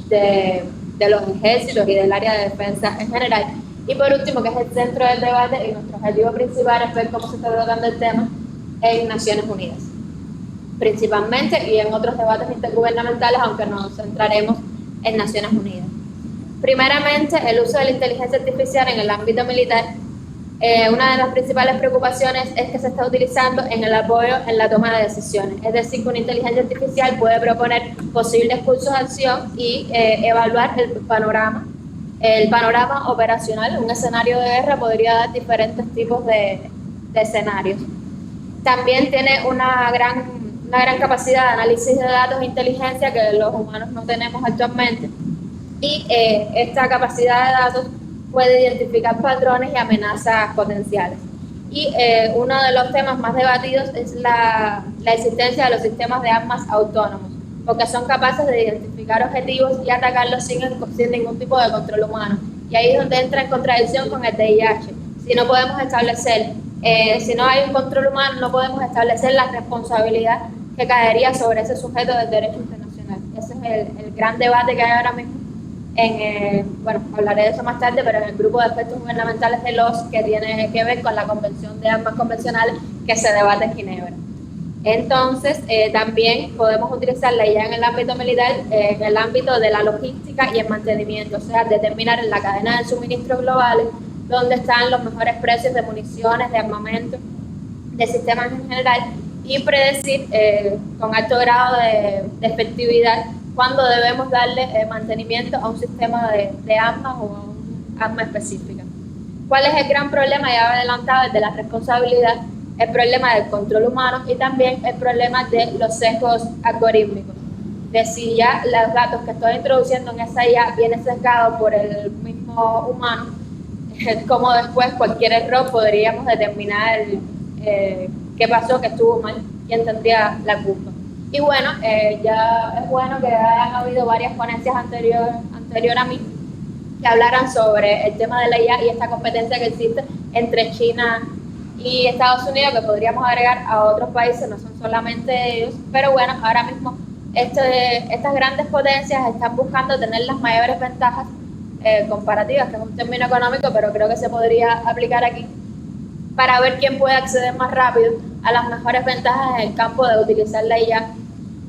de los ejércitos y del área de defensa en general. Y por último, que es el centro del debate y nuestro objetivo principal es ver cómo se está tratando el tema en Naciones Unidas, principalmente, y en otros debates intergubernamentales, aunque nos centraremos en Naciones Unidas. Primeramente, el uso de la inteligencia artificial en el ámbito militar. Una de las principales preocupaciones es que se está utilizando en el apoyo en la toma de decisiones. Es decir, que una inteligencia artificial puede proponer posibles cursos de acción y evaluar el panorama operacional. Un escenario de guerra podría dar diferentes tipos de escenarios. También tiene una gran capacidad de análisis de datos e inteligencia que los humanos no tenemos actualmente. Y esta capacidad de datos puede identificar patrones y amenazas potenciales. Y uno de los temas más debatidos es la existencia de los sistemas de armas autónomos, porque son capaces de identificar objetivos y atacarlos sin ningún tipo de control humano. Y ahí es donde entra en contradicción con el DIH. Si no podemos establecer, si no hay un control humano, no podemos establecer la responsabilidad que caería sobre ese sujeto del derecho internacional. Ese es el gran debate que hay ahora mismo. Bueno, hablaré de eso más tarde, pero en el grupo de aspectos gubernamentales de los que tiene que ver con la Convención de Armas Convencionales que se debate en Ginebra. Entonces, también podemos utilizarla ya en el ámbito militar, en el ámbito de la logística y el mantenimiento, o sea, determinar en la cadena de suministros globales dónde están los mejores precios de municiones, de armamento, de sistemas en general, y predecir con alto grado de efectividad cuándo debemos darle mantenimiento a un sistema de armas o a un arma específica. ¿Cuál es el gran problema? Ya he adelantado, el de la responsabilidad, el problema del control humano y también el problema de los sesgos algorítmicos. De si ya los datos que estoy introduciendo en esa IA vienen sesgados por el mismo humano, como después cualquier error podríamos determinar qué pasó, que estuvo mal, quién tendría la culpa. Y bueno, ya es bueno que hayan habido varias ponencias anterior a mí que hablaran sobre el tema de la IA y esta competencia que existe entre China y Estados Unidos, que podríamos agregar a otros países, no son solamente ellos, pero bueno, ahora mismo estas grandes potencias están buscando tener las mayores ventajas comparativas, que es un término económico, pero creo que se podría aplicar aquí, para ver quién puede acceder más rápido a las mejores ventajas en el campo de utilizar la IA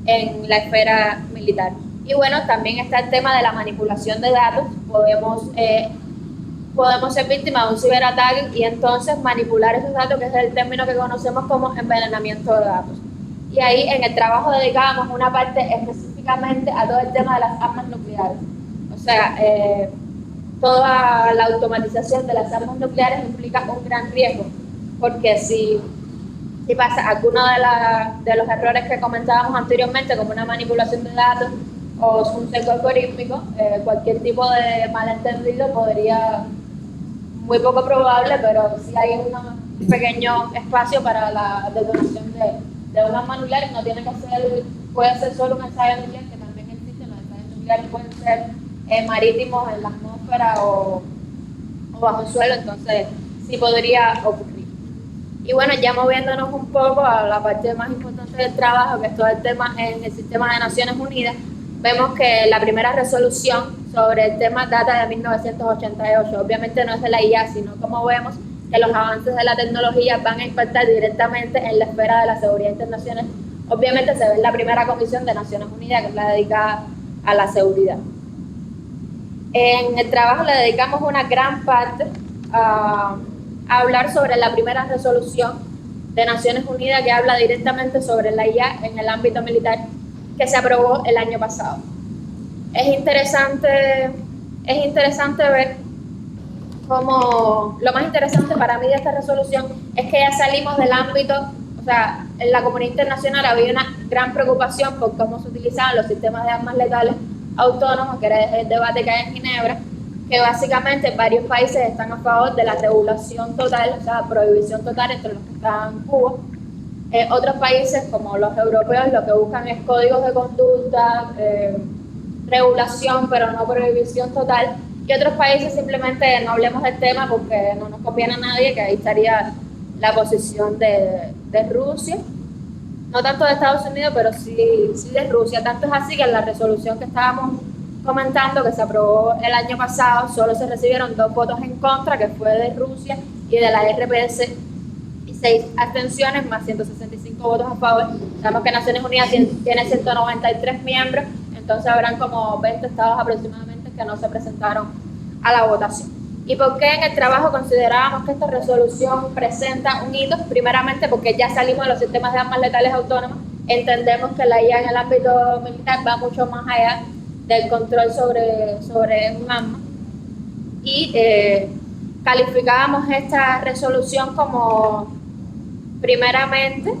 en la esfera militar. Y bueno, también está el tema de la manipulación de datos. Podemos ser víctimas de un ciberataque y entonces manipular esos datos, que es el término que conocemos como envenenamiento de datos. Y ahí en el trabajo dedicábamos una parte específicamente a todo el tema de las armas nucleares. O sea, toda la automatización de las armas nucleares implica un gran riesgo, porque si pasa alguno de los errores que comentábamos anteriormente, como una manipulación de datos o un sesgo algorítmico, cualquier tipo de malentendido podría, muy poco probable, pero sí hay un pequeño espacio para la detonación de un arma nuclear. No tiene que ser, puede ser solo un ensayo nuclear, que también existen. Los ensayos nucleares pueden ser marítimos, en la atmósfera o bajo el suelo, entonces sí podría ocurrir. Y bueno, ya moviéndonos un poco a la parte más importante del trabajo, que es todo el tema en el sistema de Naciones Unidas, vemos que la primera resolución sobre el tema data de 1988. Obviamente no es de la IA, sino como vemos que los avances de la tecnología van a impactar directamente en la esfera de la seguridad internacional. Obviamente se ve en la primera comisión de Naciones Unidas, que es la dedicada a la seguridad. En el trabajo le dedicamos una gran parte a hablar sobre la primera resolución de Naciones Unidas que habla directamente sobre la IA en el ámbito militar, que se aprobó el año pasado. Es interesante ver cómo, lo más interesante para mí de esta resolución es que ya salimos del ámbito, o sea, en la comunidad internacional había una gran preocupación por cómo se utilizaban los sistemas de armas letales autónomos, que era el debate que hay en Ginebra, que básicamente varios países están a favor de la regulación total, o sea, prohibición total entre los que están en Cuba. Otros países, como los europeos, lo que buscan es códigos de conducta, regulación, pero no prohibición total. Y otros países simplemente no hablemos del tema porque no nos conviene a nadie, que ahí estaría la posición de Rusia. No tanto de Estados Unidos, pero sí de Rusia. Tanto es así que en la resolución que estábamos comentando, que se aprobó el año pasado, solo se recibieron 2 votos en contra, que fue de Rusia y de la RPS, y 6 abstenciones más 165 votos a favor. Sabemos que Naciones Unidas tiene 193 miembros, entonces habrán como 20 estados aproximadamente que no se presentaron a la votación. ¿Y por qué en el trabajo considerábamos que esta resolución presenta un hito? Primeramente porque ya salimos de los sistemas de armas letales autónomas, entendemos que la IA en el ámbito militar va mucho más allá del control sobre un arma, y calificábamos esta resolución como, primeramente,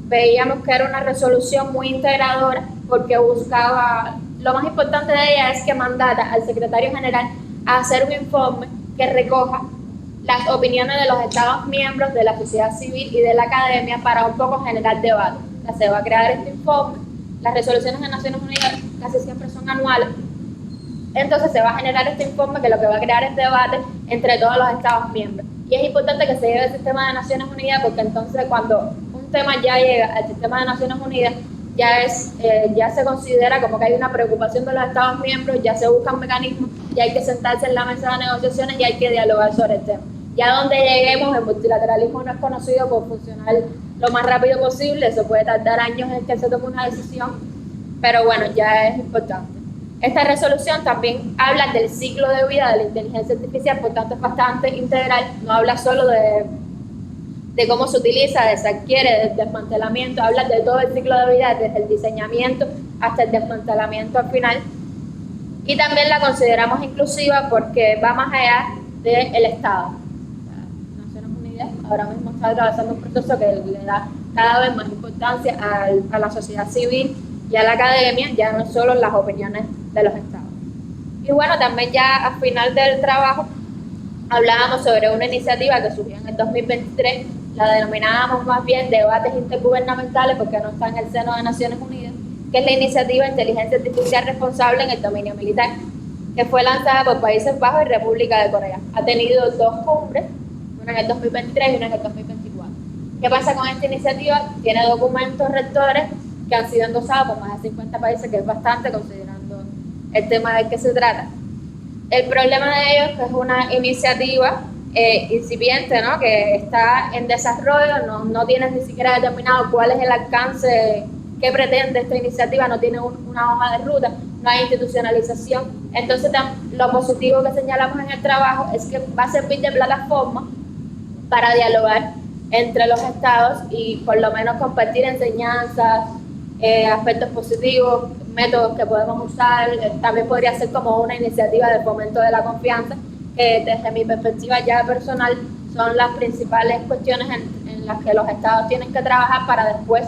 veíamos que era una resolución muy integradora porque buscaba, lo más importante de ella es que mandata al secretario general a hacer un informe que recoja las opiniones de los Estados miembros, de la sociedad civil y de la academia para un poco generar debate. O sea, se va a crear este informe, las resoluciones de Naciones Unidas casi siempre son anuales, entonces se va a generar este informe que lo que va a crear es debate entre todos los Estados miembros. Y es importante que se lleve el sistema de Naciones Unidas porque entonces cuando un tema ya llega al sistema de Naciones Unidas, ya se considera como que hay una preocupación de los Estados miembros, ya se buscan mecanismos, ya hay que sentarse en la mesa de negociaciones y hay que dialogar sobre el tema. Ya donde lleguemos, el multilateralismo no es conocido por funcionar lo más rápido posible, eso puede tardar años en que se tome una decisión, pero bueno, ya es importante. Esta resolución también habla del ciclo de vida de la inteligencia artificial, por tanto es bastante integral, no habla solo de cómo se utiliza, se adquiere, del desmantelamiento, habla de todo el ciclo de vida, desde el diseñamiento hasta el desmantelamiento al final. Y también la consideramos inclusiva porque va más allá del Estado. Naciones Unidas ahora mismo está atravesando un proceso que le da cada vez más importancia a la sociedad civil y a la academia, ya no solo las opiniones de los Estados. Y bueno, también ya al final del trabajo hablábamos sobre una iniciativa que surgió en el 2023, la denominábamos más bien debates intergubernamentales porque no está en el seno de Naciones Unidas, que es la iniciativa de Inteligencia Artificial Responsable en el Dominio Militar, que fue lanzada por Países Bajos y República de Corea. Ha tenido 2 cumbres, una en el 2023 y una en el 2024. ¿Qué pasa con esta iniciativa? Tiene documentos rectores que han sido endosados por más de 50 países, que es bastante considerando el tema del que se trata. El problema de ello es que es una iniciativa incipiente, ¿no? Que está en desarrollo, no tiene ni siquiera determinado cuál es el alcance que pretende esta iniciativa, no tiene una hoja de ruta, no hay institucionalización. Entonces, lo positivo que señalamos en el trabajo es que va a servir de plataforma para dialogar entre los estados y por lo menos compartir enseñanzas, aspectos positivos, métodos que podemos usar. También podría ser como una iniciativa de fomento de la confianza, que desde mi perspectiva ya personal son las principales cuestiones en las que los estados tienen que trabajar para después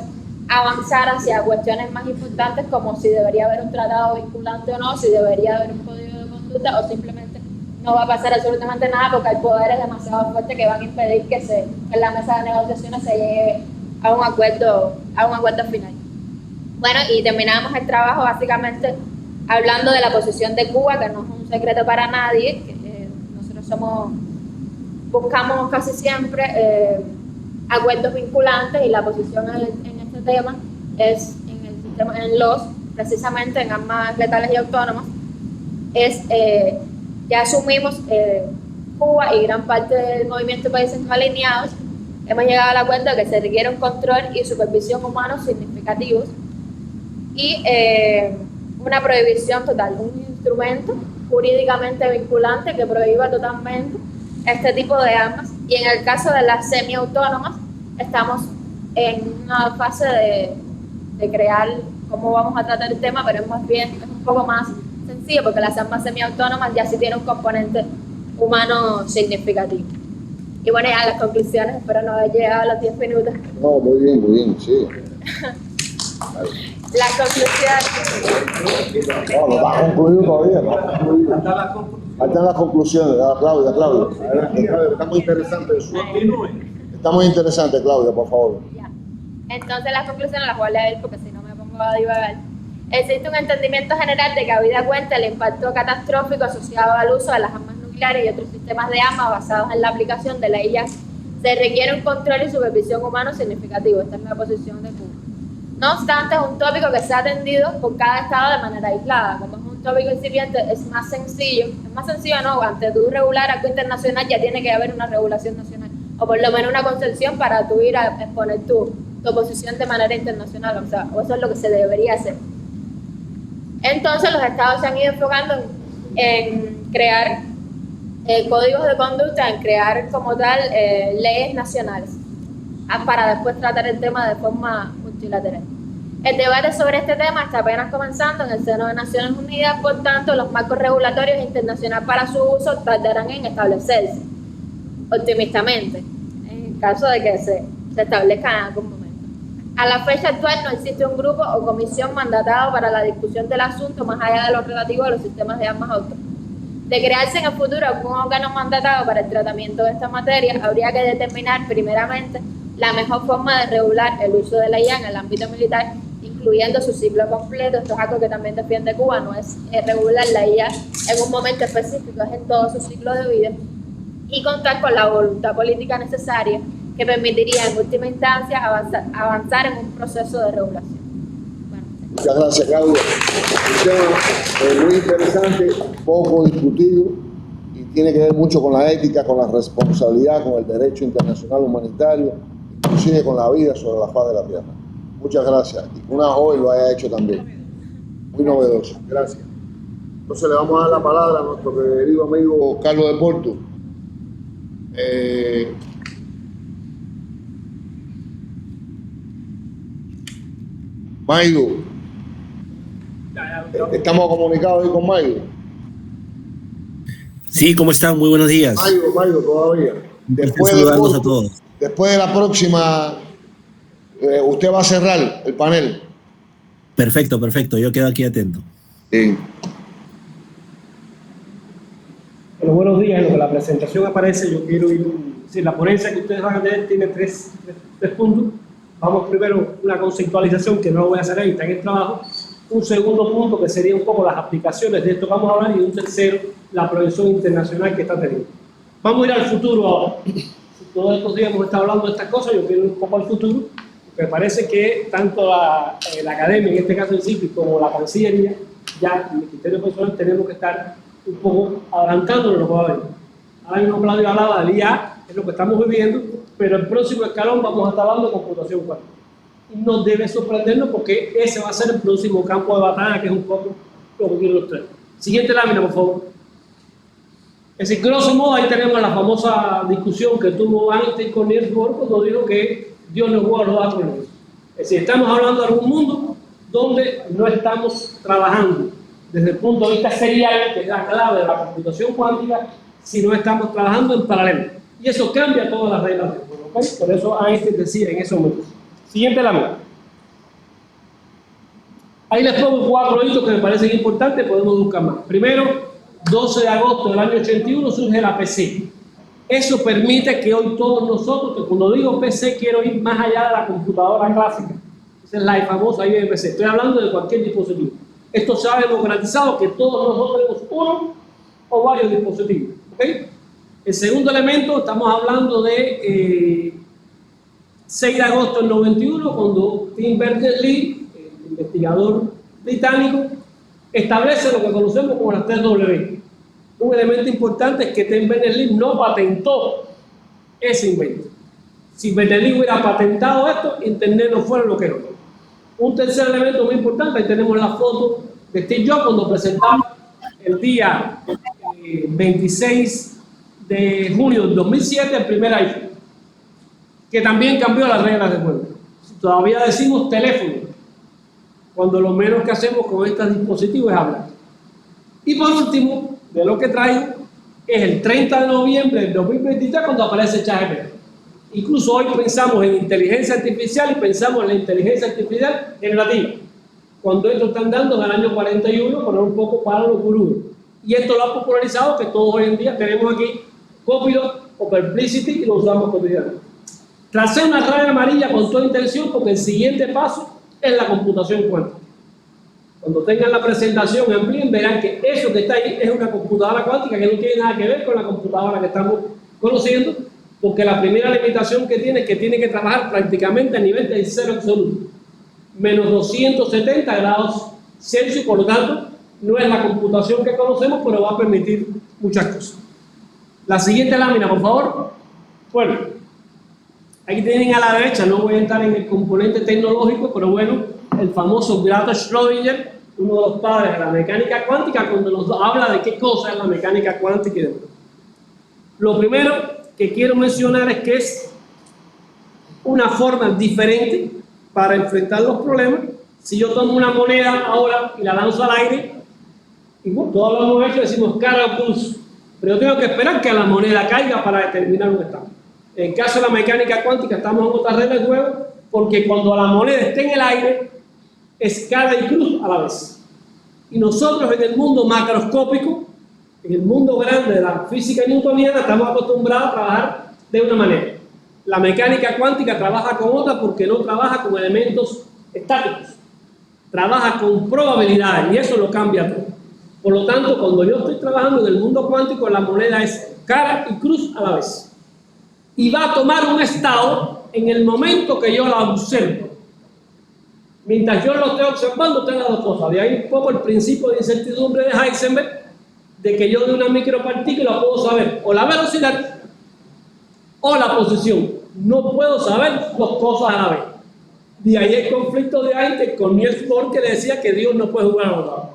avanzar hacia cuestiones más importantes como si debería haber un tratado vinculante o no, si debería haber un código de conducta o simplemente no va a pasar absolutamente nada porque hay poderes demasiado fuertes que van a impedir que en la mesa de negociaciones se llegue a un acuerdo final. Bueno, y terminamos el trabajo básicamente hablando de la posición de Cuba, que no es un secreto para nadie, que nosotros buscamos casi siempre acuerdos vinculantes y la posición en este tema es precisamente en armas letales y autónomas, ya asumimos Cuba y gran parte del movimiento de países no alineados, hemos llegado al acuerdo de que se requiere un control y supervisión humanos significativos y una prohibición total, un instrumento jurídicamente vinculante que prohíba totalmente este tipo de armas. Y en el caso de las semiautónomas, estamos en una fase de crear cómo vamos a tratar el tema, pero es un poco más sencillo porque las armas semiautónomas ya sí tienen un componente humano significativo. Y bueno, ya las conclusiones, espero no haber llegado a los 10 minutos. No, muy bien, sí. Las conclusiones. No, no está concluido todavía, no está concluido. Faltan las conclusiones, Claudia. Está muy interesante eso. Está muy interesante, Claudia, por favor. Ya. Entonces las conclusiones las voy a leer porque si no me pongo a divagar. Existe un entendimiento general de que habida cuenta el impacto catastrófico asociado al uso de las armas nucleares y otros sistemas de armas basados en la aplicación de la IA, se requiere un control y supervisión humano significativo. Esta es la posición de Cuba. No obstante, es un tópico que se ha atendido por cada estado de manera aislada. Como es un tópico incipiente, es más sencillo no, ante tu regular algo internacional ya tiene que haber una regulación nacional, o por lo menos una concepción para tú ir a exponer tu posición de manera internacional, o eso es lo que se debería hacer. Entonces los estados se han ido enfocando en crear códigos de conducta, en crear como tal leyes nacionales, para después tratar el tema de forma multilateral. El debate sobre este tema está apenas comenzando en el seno de Naciones Unidas, por tanto, los marcos regulatorios internacionales para su uso tardarán en establecerse, optimistamente, en el caso de que se establezcan en algún momento. A la fecha actual no existe un grupo o comisión mandatado para la discusión del asunto más allá de lo relativo a los sistemas de armas autónomas. De crearse en el futuro algún órgano mandatado para el tratamiento de esta materia, habría que determinar primeramente la mejor forma de regular el uso de la IA en el ámbito militar, incluyendo su ciclo completo. Esto es algo que también defiende Cuba, no es regular la IA en un momento específico, es en todo su ciclo de vida, y contar con la voluntad política necesaria que permitiría en última instancia avanzar en un proceso de regulación. Bueno. Muchas gracias, Claudia. Un tema muy interesante, poco discutido, y tiene que ver mucho con la ética, con la responsabilidad, con el derecho internacional humanitario, inclusive con la vida sobre la faz de la tierra. Muchas gracias. Y que una joven lo haya hecho también. Muy novedoso. Gracias. Entonces le vamos a dar la palabra a nuestro querido amigo Carlos de Porto. Maido. Estamos comunicados hoy con Maido. Sí, ¿cómo están? Muy buenos días. Maido, todavía. Saludarlos a todos. Después de la próxima, usted va a cerrar el panel. Perfecto, perfecto. Yo quedo aquí atento. Sí. Bueno, buenos días. En lo que la presentación aparece, yo quiero ir. La ponencia que ustedes van a tener tiene tres puntos. Vamos primero una conceptualización que no lo voy a hacer ahí, está en el trabajo. Un segundo punto que sería un poco las aplicaciones de esto que vamos a hablar, y un tercero, la proyección internacional que está teniendo. Vamos a ir al futuro ahora. Todos estos días hemos estado hablando de estas cosas, yo quiero ir un poco al futuro, porque me parece que tanto la academia, en este caso el CIPI, como la Cancillería, ya en mi criterio personal tenemos que estar un poco adelantándonos lo que va a venir. Ahora mismo Claudio hablaba del IA, es lo que estamos viviendo, pero el próximo escalón vamos a estar hablando de computación cuántica. Y nos debe sorprendernos porque ese va a ser el próximo campo de batalla, que es un poco lo que quiero ilustrar. Siguiente lámina, por favor. Es decir, grosso modo, ahí tenemos la famosa discusión que tuvo Einstein con Niels Bohr cuando dijo que Dios nos juega los astros. Es decir, estamos hablando de algún mundo donde no estamos trabajando desde el punto de vista serial, que es la clave de la computación cuántica, si no estamos trabajando en paralelo. Y eso cambia todas las reglas del juego, ¿okay? Por eso Einstein decía en ese momento. Siguiente lámina. Ahí les pongo 4 hitos que me parecen importantes, podemos buscar más. Primero, 12 de agosto del año 81 surge la PC. Eso permite que hoy todos nosotros, que cuando digo PC quiero ir más allá de la computadora clásica. Esa es la famosa IBM PC. Estoy hablando de cualquier dispositivo. Esto se ha democratizado, que todos nosotros tenemos uno o varios dispositivos. ¿Okay? El segundo elemento, estamos hablando de 6 de agosto del 91, cuando Tim Berners-Lee, el investigador británico, establece lo que conocemos como las 3W. Un elemento importante es que Tim Berners-Lee no patentó ese invento. Si Berners-Lee hubiera patentado esto, Internet no fuera lo que era. Un tercer elemento muy importante, ahí tenemos la foto de Steve Jobs cuando presentaba el día 26 de junio del 2007 el primer iPhone, que también cambió las reglas del juego. Todavía decimos teléfono, cuando lo menos que hacemos con estos dispositivos es hablar. Y por último, de lo que traigo, es el 30 de noviembre del 2023 cuando aparece ChatGPT. Incluso hoy pensamos en inteligencia artificial y pensamos en la inteligencia artificial generativa, cuando esto están dando en el año 41, poner un poco para los gurús. Y esto lo ha popularizado que todos hoy en día tenemos aquí Copilot o Perplexity y lo usamos cotidianamente. Tracé una raya amarilla con toda intención porque el siguiente paso es la computación cuántica. Cuando tengan la presentación amplíen, verán que eso que está ahí es una computadora cuántica que no tiene nada que ver con la computadora que estamos conociendo, porque la primera limitación que tiene es que tiene que trabajar prácticamente a nivel de cero absoluto, menos 270 grados Celsius, por lo tanto, no es la computación que conocemos, pero va a permitir muchas cosas. La siguiente lámina, por favor. Bueno, aquí tienen a la derecha, no voy a entrar en el componente tecnológico, pero bueno, el famoso gato Schrödinger, uno de los padres de la mecánica cuántica, cuando nos habla de qué cosa es la mecánica cuántica y demás. Lo primero que quiero mencionar es que es una forma diferente para enfrentar los problemas. Si yo tomo una moneda ahora y la lanzo al aire, y bueno, todos lo hemos hecho, decimos cara o cruz, pero yo tengo que esperar que la moneda caiga para determinar un estado. En el caso de la mecánica cuántica estamos en otra regla de juego, porque cuando la moneda esté en el aire, es cara y cruz a la vez. Y nosotros en el mundo macroscópico, en el mundo grande de la física newtoniana, estamos acostumbrados a trabajar de una manera. La mecánica cuántica trabaja con otra porque no trabaja con elementos estáticos. Trabaja con probabilidades y eso lo cambia todo. Por lo tanto, cuando yo estoy trabajando en el mundo cuántico, la moneda es cara y cruz a la vez. Y va a tomar un estado en el momento que yo la observo. Mientras yo lo estoy observando, tengo las dos cosas. De ahí un poco el principio de incertidumbre de Heisenberg, de que yo de una micropartícula puedo saber o la velocidad o la posición. No puedo saber dos cosas a la vez. De ahí el conflicto de Einstein con Niels Bohr, que le decía que Dios no puede jugar a los dados.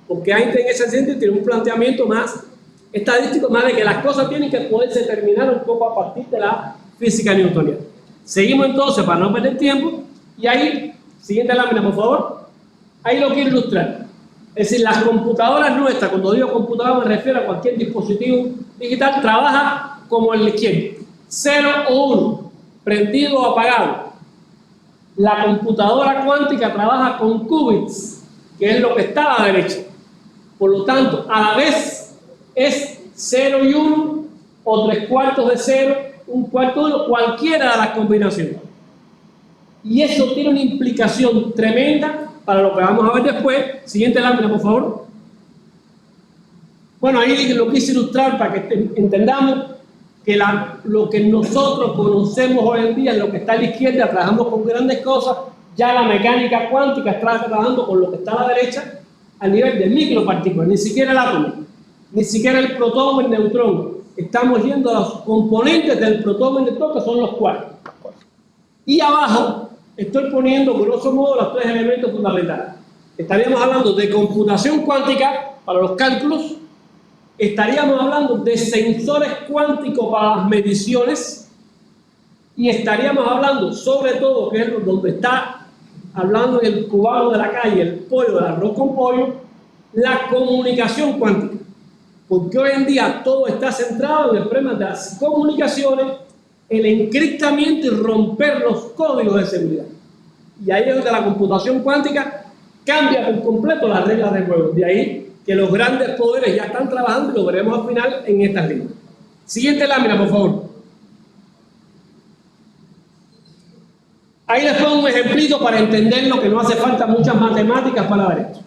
Porque Einstein en ese sentido tiene un planteamiento más estadístico, más de que las cosas tienen que poderse determinar un poco a partir de la física newtoniana. Seguimos entonces para no perder tiempo, y ahí, siguiente lámina por favor, ahí lo quiero ilustrar. Es decir, las computadoras nuestras, cuando digo computadora me refiero a cualquier dispositivo digital, trabaja como el izquierdo, 0 o 1, prendido o apagado. La computadora cuántica trabaja con qubits, que es lo que está a la derecha. Por lo tanto, a la vez es 0 y 1, o 3/4 de 0, 1/4 de 1, cualquiera de las combinaciones. Y eso tiene una implicación tremenda para lo que vamos a ver después. Siguiente lámina, por favor. Bueno, ahí lo quise ilustrar para que entendamos que lo que nosotros conocemos hoy en día, lo que está a la izquierda, trabajamos con grandes cosas, ya la mecánica cuántica está trabajando con lo que está a la derecha a nivel de micropartículas, ni siquiera el átomo, ni siquiera el protón o el neutrón. Estamos yendo a los componentes del protón y el neutrón, que son los quarks. Y abajo estoy poniendo, grosso modo, los tres elementos fundamentales. Estaríamos hablando de computación cuántica para los cálculos, estaríamos hablando de sensores cuánticos para las mediciones, y estaríamos hablando sobre todo, que es donde está hablando el cubano de la calle, el pollo del arroz con pollo, la comunicación cuántica. Porque hoy en día todo está centrado en el problema de las comunicaciones, el encriptamiento y romper los códigos de seguridad. Y ahí es donde la computación cuántica cambia por completo las reglas del juego. De ahí que los grandes poderes ya están trabajando y lo veremos al final en estas líneas. Siguiente lámina, por favor. Ahí les pongo un ejemplito para entender lo que no hace falta muchas matemáticas para ver esto.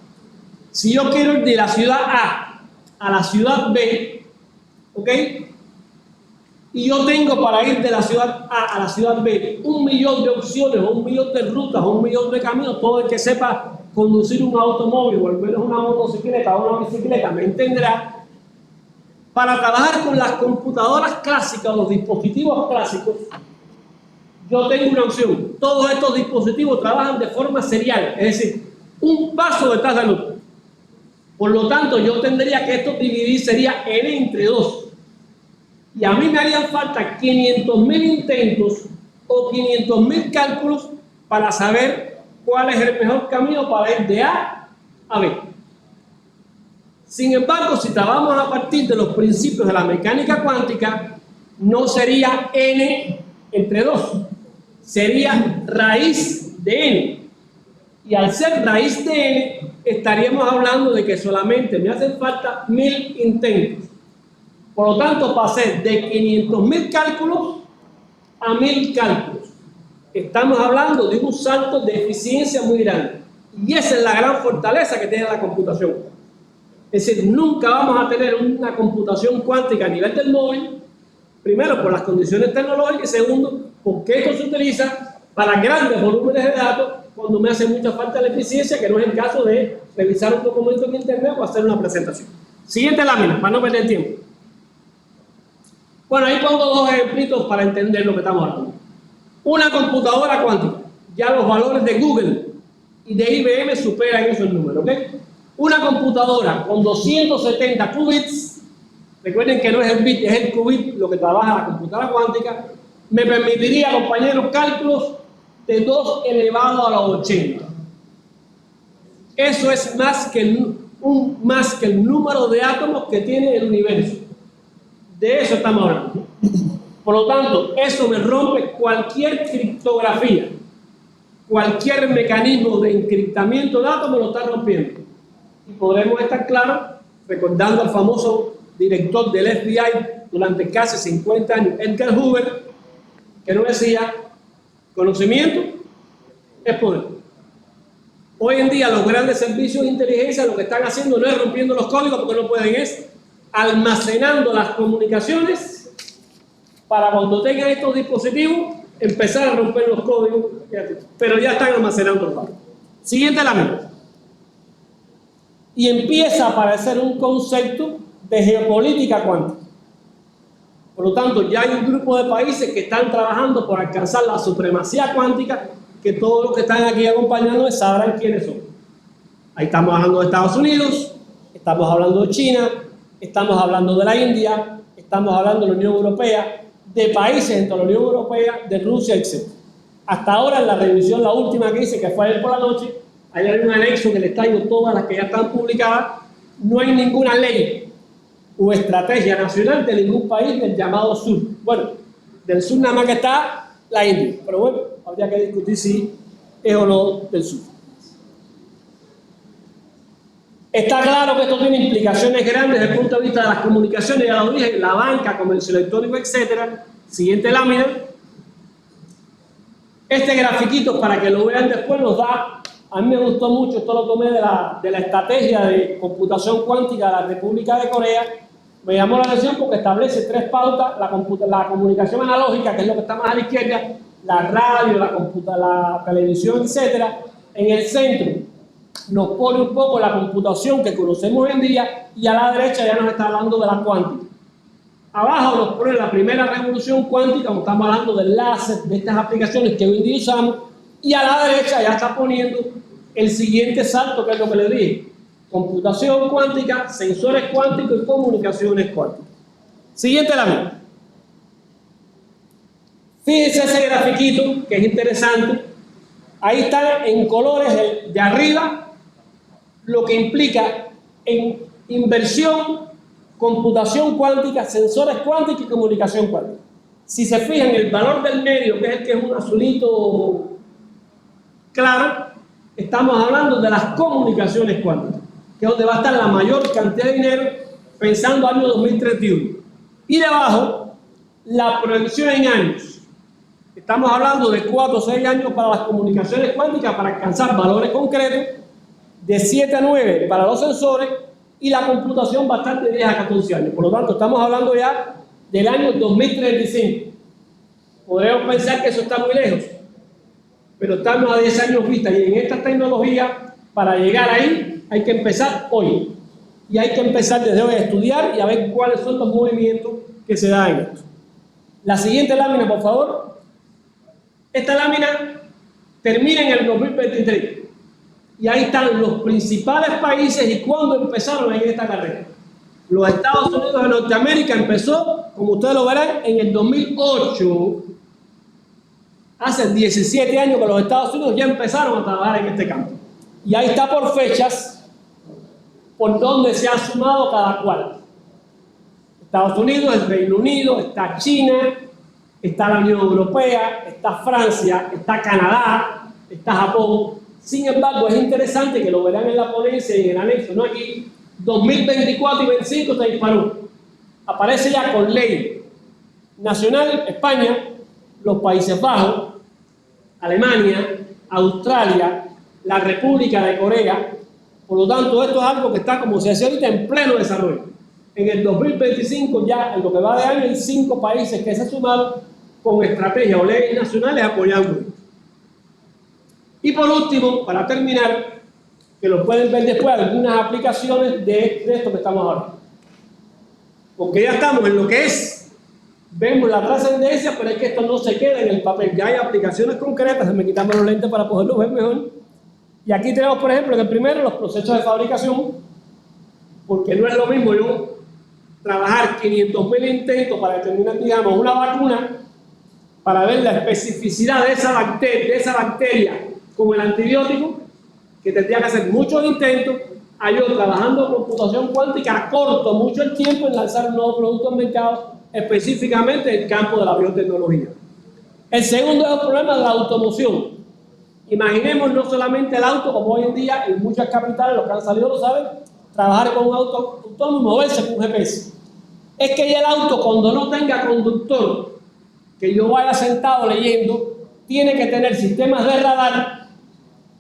Si yo quiero ir de la ciudad A la ciudad B, ¿ok? Y yo tengo para ir de la ciudad A la ciudad B 1.000.000 de opciones, o 1.000.000 de rutas, o 1.000.000 de caminos. Todo el que sepa conducir un automóvil, o al menos una motocicleta o una bicicleta, me entenderá. Para trabajar con las computadoras clásicas, los dispositivos clásicos, yo tengo una opción. Todos estos dispositivos trabajan de forma serial, es decir, un paso detrás del otro. Por lo tanto, yo tendría que esto dividir, sería n entre 2. Y a mí me harían falta 500.000 intentos o 500.000 cálculos para saber cuál es el mejor camino para ir de A a B. Sin embargo, si trabajamos a partir de los principios de la mecánica cuántica, no sería n entre 2, sería raíz de n. Y al ser raíz de n, estaríamos hablando de que solamente me hacen falta 1.000 intentos. Por lo tanto, pasé de 500.000 cálculos a 1.000 cálculos. Estamos hablando de un salto de eficiencia muy grande. Y esa es la gran fortaleza que tiene la computación. Es decir, nunca vamos a tener una computación cuántica a nivel del móvil, primero por las condiciones tecnológicas, y segundo, porque esto se utiliza para grandes volúmenes de datos cuando me hace mucha falta la eficiencia, que no es el caso de revisar un documento en internet o hacer una presentación. Siguiente lámina, para no perder tiempo. Bueno, ahí pongo dos ejemplitos para entender lo que estamos hablando. Una computadora cuántica, ya los valores de Google y de IBM superan esos números, ¿ok? Una computadora con 270 qubits, recuerden que no es el bit, es el qubit lo que trabaja la computadora cuántica, me permitiría, compañeros, cálculos de 2 elevado a la 80. Eso es más que el número de átomos que tiene el universo. De eso estamos hablando. Por lo tanto, eso me rompe cualquier criptografía, cualquier mecanismo de encriptamiento de átomos lo está rompiendo. Y podremos estar claros, recordando al famoso director del FBI durante casi 50 años, Edgar Hoover, que nos decía, conocimiento es poder. Hoy en día los grandes servicios de inteligencia lo que están haciendo no es rompiendo los códigos porque no pueden, es almacenando las comunicaciones para cuando tengan estos dispositivos empezar a romper los códigos, pero ya están almacenando los datos. Siguiente lámina. Y empieza a aparecer un concepto de geopolítica cuántica. Por lo tanto, ya hay un grupo de países que están trabajando por alcanzar la supremacía cuántica, que todos los que están aquí acompañándome sabrán quiénes son. Ahí estamos hablando de Estados Unidos, estamos hablando de China, estamos hablando de la India, estamos hablando de la Unión Europea, de países dentro de la Unión Europea, de Rusia, etc. Hasta ahora, en la revisión, la última que hice, que fue ayer por la noche, ahí hay un anexo que les traigo todas las que ya están publicadas, no hay ninguna ley o estrategia nacional de ningún país del llamado sur. Bueno, del sur nada más que está la India, pero bueno, habría que discutir si es o no del sur. Está claro que esto tiene implicaciones grandes desde el punto de vista de las comunicaciones, ya lo dije, la banca, comercio electrónico, etc. Siguiente lámina. Este grafiquito, para que lo vean después, nos da, a mí me gustó mucho, esto lo tomé de la estrategia de computación cuántica de la República de Corea. Me llamó la atención porque establece 3 pautas: la comunicación analógica, que es lo que está más a la izquierda, la radio, la televisión, etc. En el centro nos pone un poco la computación que conocemos hoy en día, y a la derecha ya nos está hablando de la cuántica. Abajo nos pone la primera revolución cuántica, como estamos hablando del láser, de estas aplicaciones que hoy en día usamos, y a la derecha ya está poniendo el siguiente salto, que es lo que les dije: computación cuántica, sensores cuánticos y comunicaciones cuánticas. Siguiente lámina. Fíjense ese grafiquito, que es interesante. Ahí está en colores de arriba lo que implica en inversión, computación cuántica, sensores cuánticos y comunicación cuántica. Si se fijan, el valor del medio, que es el que es un azulito claro, estamos hablando de las comunicaciones cuánticas, que es donde va a estar la mayor cantidad de dinero pensando año 2031. Y debajo, la proyección en años. Estamos hablando de 4 o 6 años para las comunicaciones cuánticas para alcanzar valores concretos, de 7 a 9 para los sensores, y la computación bastante de 10 a 14 años. Por lo tanto, estamos hablando ya del año 2035. Podríamos pensar que eso está muy lejos, pero estamos a 10 años vista, y en esta tecnología, para llegar ahí, hay que empezar hoy. Y hay que empezar desde hoy a estudiar y a ver cuáles son los movimientos que se dan en esto. La siguiente lámina, por favor. Esta lámina termina en el 2023. Y ahí están los principales países y cuándo empezaron en esta carrera. Los Estados Unidos de Norteamérica empezó, como ustedes lo verán, en el 2008. Hace 17 años que los Estados Unidos ya empezaron a trabajar en este campo. Y ahí está por fechas, por donde se ha sumado cada cual. Estados Unidos, el Reino Unido, está China, está la Unión Europea, está Francia, está Canadá, está Japón. Sin embargo, es interesante que lo verán en la ponencia y en el anexo, no aquí, 2024 y 2025 se disparó. Aparece ya con ley nacional España, los Países Bajos, Alemania, Australia, la República de Corea. Por lo tanto, esto es algo que está, como se decía ahorita, en pleno desarrollo. En el 2025 ya, en lo que va de año, hay 5 países que se sumaron con estrategias o leyes nacionales apoyando. Y por último, para terminar, que lo pueden ver después, algunas aplicaciones de esto que estamos hablando. Porque ya estamos en lo que es, vemos la trascendencia, pero es que esto no se queda en el papel. Ya hay aplicaciones concretas, me quitamos los lentes para poderlo ver mejor. Y aquí tenemos, por ejemplo, en el primero, los procesos de fabricación, porque no es lo mismo yo trabajar 500.000 intentos para determinar, digamos, una vacuna, para ver la especificidad de esa bacteria con el antibiótico, que tendría que hacer muchos intentos, a yo trabajando con computación cuántica, corto mucho el tiempo en lanzar un nuevo producto al mercado, específicamente en el campo de la biotecnología. El segundo es el problema de la automoción. Imaginemos no solamente el auto, como hoy en día en muchas capitales, los que han salido lo saben, trabajar con un auto autónomo y moverse con un GPS. Es que ya el auto, cuando no tenga conductor, que yo vaya sentado leyendo, tiene que tener sistemas de radar,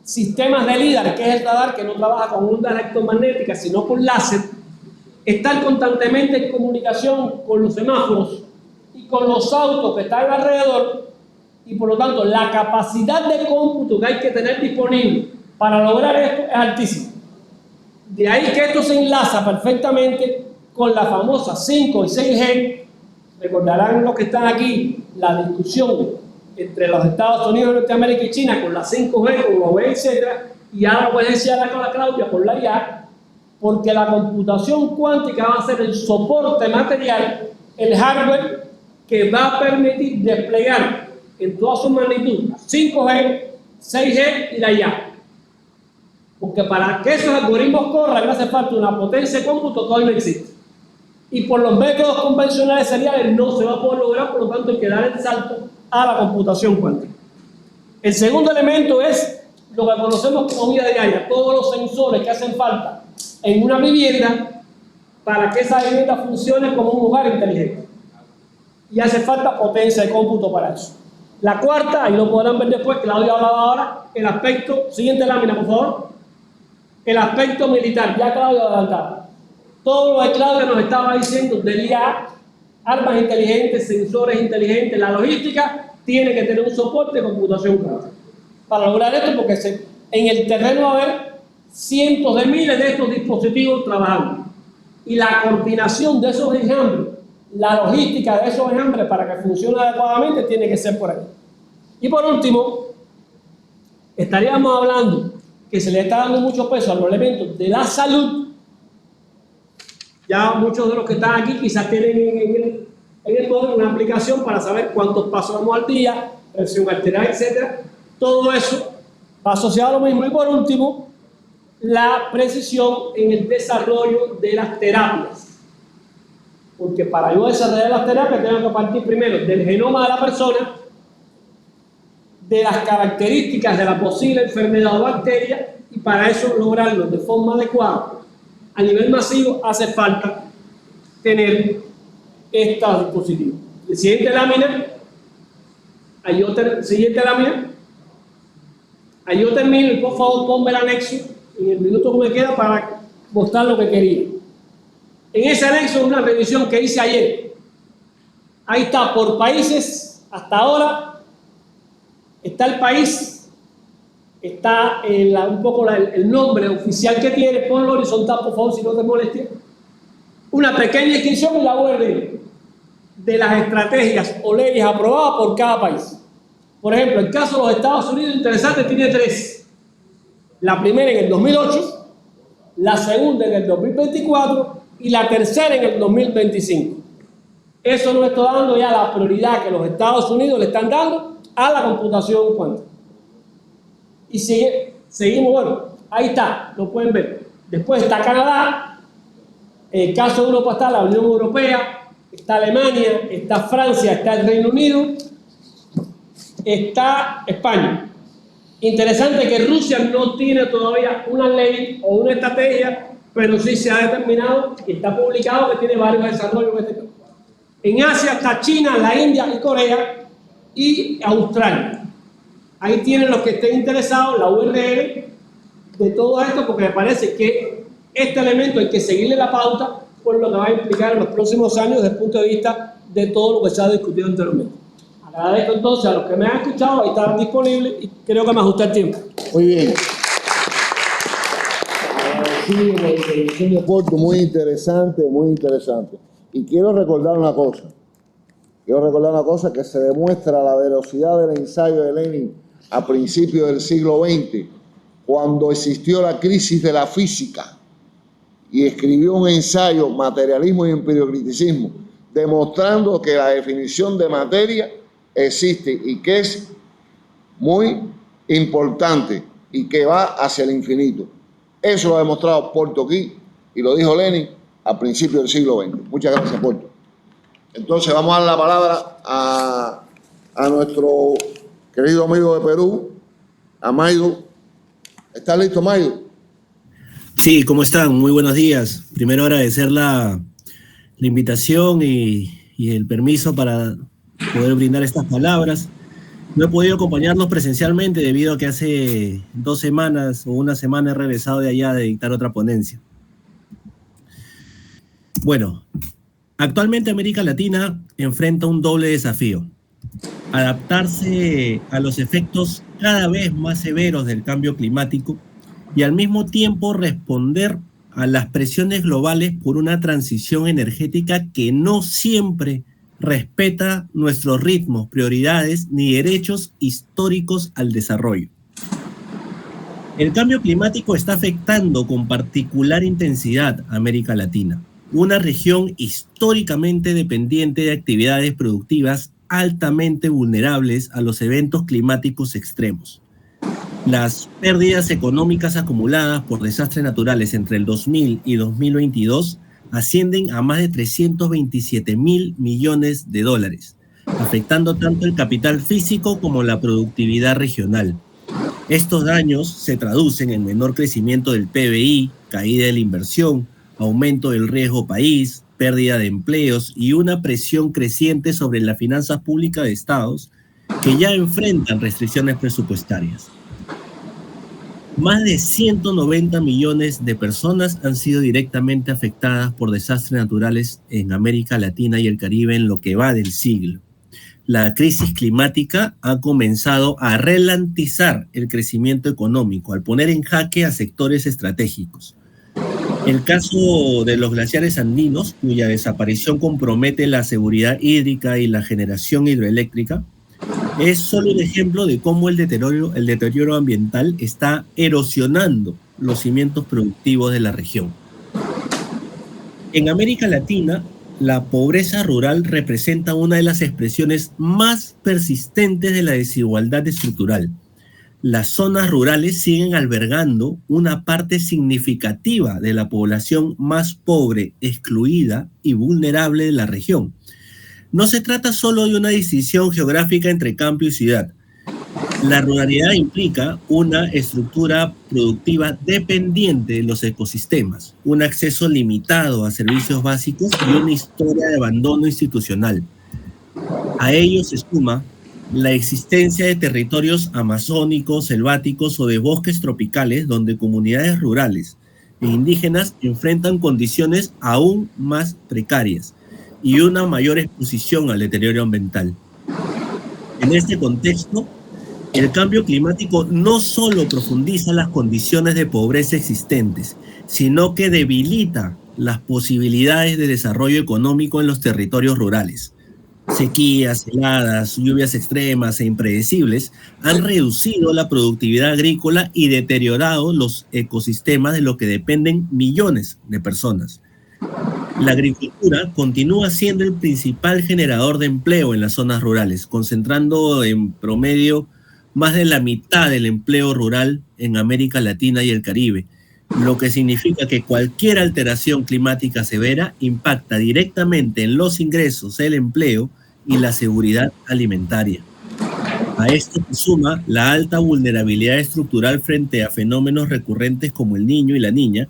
sistemas de LIDAR, que es el radar que no trabaja con ondas electromagnéticas, sino con láser, estar constantemente en comunicación con los semáforos y con los autos que están alrededor, y por lo tanto la capacidad de cómputo que hay que tener disponible para lograr esto es altísima. De ahí que esto se enlaza perfectamente con la famosa 5 y 6G. Recordarán los que están aquí la discusión entre los Estados Unidos de Norteamérica y China con la 5G, con Huawei, etc. Y ahora voy a decir a la Claudia por la IA, porque la computación cuántica va a ser el soporte material, el hardware que va a permitir desplegar en toda su magnitud 5G, 6G y la IA. Porque para que esos algoritmos corran hace falta una potencia de cómputo que hoy no existe. Y por los métodos convencionales seriales no se va a poder lograr, por lo tanto hay que dar el salto a la computación cuántica. El segundo elemento es lo que conocemos como vida diaria, todos los sensores que hacen falta en una vivienda para que esa vivienda funcione como un hogar inteligente. Y hace falta potencia de cómputo para eso. La cuarta, ahí lo podrán ver después, Claudia hablaba ahora, el aspecto, siguiente lámina por favor, el aspecto militar, ya Claudia adelantaba. Todo lo que Claudia nos estaba diciendo del IA, armas inteligentes, sensores inteligentes, la logística, tiene que tener un soporte de computación cuántica. Para lograr esto, porque en el terreno va a haber cientos de miles de estos dispositivos trabajando. Y la coordinación de esos enjambres, la logística de esos enjambres para que funcione adecuadamente, tiene que ser por ahí. Y por último, estaríamos hablando que se le está dando mucho peso a los elementos de la salud. Ya muchos de los que están aquí quizás tienen en el móvil una aplicación para saber cuántos pasos damos al día, presión arterial, etc. Todo eso va asociado a lo mismo. Y por último, la precisión en el desarrollo de las terapias. Porque para yo desarrollar las terapias tengo que partir primero del genoma de la persona, de las características de la posible enfermedad o bacteria, y para eso lograrlo de forma adecuada a nivel masivo hace falta tener estos dispositivos. La siguiente lámina, ahí yo termino y por favor ponme el anexo en el minuto que me queda para mostrar lo que quería. En ese anexo una revisión que hice ayer. Ahí está, por países, hasta ahora está el país, está un poco el nombre oficial que tiene, ponlo horizontal por favor si no te molestia. Una pequeña descripción y la URL de las estrategias o leyes aprobadas por cada país. Por ejemplo, el caso de los Estados Unidos, interesante, tiene 3. La primera en el 2008, la segunda en el 2024 y la tercera en el 2025. Eso nos está dando ya la prioridad que los Estados Unidos le están dando a la computación cuántica. Y seguimos, bueno, ahí está, lo pueden ver. Después está Canadá, en el caso de Europa está la Unión Europea, está Alemania, está Francia, está el Reino Unido, está España. Interesante que Rusia no tiene todavía una ley o una estrategia, pero sí se ha determinado y está publicado que tiene varios desarrollos en este campo. En Asia está China, la India y Corea y Australia. Ahí tienen los que estén interesados la URL de todo esto, porque me parece que este elemento hay que seguirle la pauta por lo que va a implicar en los próximos años desde el punto de vista de todo lo que se ha discutido anteriormente. Agradezco entonces a los que me han escuchado, ahí están disponibles y creo que me ajusté el tiempo. Muy bien. Sí, es un reporte muy interesante, muy interesante. Y quiero recordar una cosa. Que se demuestra la velocidad del ensayo de Lenin a principios del siglo XX cuando existió la crisis de la física y escribió un ensayo, Materialismo y Empiriocriticismo, demostrando que la definición de materia existe y que es muy importante y que va hacia el infinito. Eso lo ha demostrado Porto-Gui y lo dijo Lenin a principios del siglo XX. Muchas gracias, Porto. Entonces vamos a dar la palabra a nuestro querido amigo de Perú, a Maido. ¿Está listo, Maido? Sí, ¿cómo están? Muy buenos días. Primero agradecer la invitación y el permiso para poder brindar estas palabras. No he podido acompañarlos presencialmente debido a que hace 2 semanas o una semana he regresado de allá de dictar otra ponencia. Bueno, actualmente América Latina enfrenta un doble desafío: adaptarse a los efectos cada vez más severos del cambio climático y al mismo tiempo responder a las presiones globales por una transición energética que no siempre respeta nuestros ritmos, prioridades ni derechos históricos al desarrollo. El cambio climático está afectando con particular intensidad a América Latina, una región históricamente dependiente de actividades productivas altamente vulnerables a los eventos climáticos extremos. Las pérdidas económicas acumuladas por desastres naturales entre el 2000 y 2022 ascienden a más de 327.000 millones de dólares, afectando tanto el capital físico como la productividad regional. Estos daños se traducen en menor crecimiento del PBI, caída de la inversión, aumento del riesgo país, pérdida de empleos y una presión creciente sobre las finanzas públicas de estados que ya enfrentan restricciones presupuestarias. Más de 190 millones de personas han sido directamente afectadas por desastres naturales en América Latina y el Caribe en lo que va del siglo. La crisis climática ha comenzado a ralentizar el crecimiento económico al poner en jaque a sectores estratégicos. El caso de los glaciares andinos, cuya desaparición compromete la seguridad hídrica y la generación hidroeléctrica, es solo un ejemplo de cómo el deterioro ambiental está erosionando los cimientos productivos de la región. En América Latina, la pobreza rural representa una de las expresiones más persistentes de la desigualdad estructural. Las zonas rurales siguen albergando una parte significativa de la población más pobre, excluida y vulnerable de la región. No se trata solo de una distinción geográfica entre campo y ciudad. La ruralidad implica una estructura productiva dependiente de los ecosistemas, un acceso limitado a servicios básicos y una historia de abandono institucional. A ello se suma la existencia de territorios amazónicos, selváticos o de bosques tropicales donde comunidades rurales e indígenas enfrentan condiciones aún más precarias y una mayor exposición al deterioro ambiental. En este contexto, el cambio climático no solo profundiza las condiciones de pobreza existentes, sino que debilita las posibilidades de desarrollo económico en los territorios rurales. Sequías, heladas, lluvias extremas e impredecibles han reducido la productividad agrícola y deteriorado los ecosistemas de los que dependen millones de personas. La agricultura continúa siendo el principal generador de empleo en las zonas rurales, concentrando en promedio más de la mitad del empleo rural en América Latina y el Caribe, lo que significa que cualquier alteración climática severa impacta directamente en los ingresos, el empleo y la seguridad alimentaria. A esto se suma la alta vulnerabilidad estructural frente a fenómenos recurrentes como el Niño y la Niña,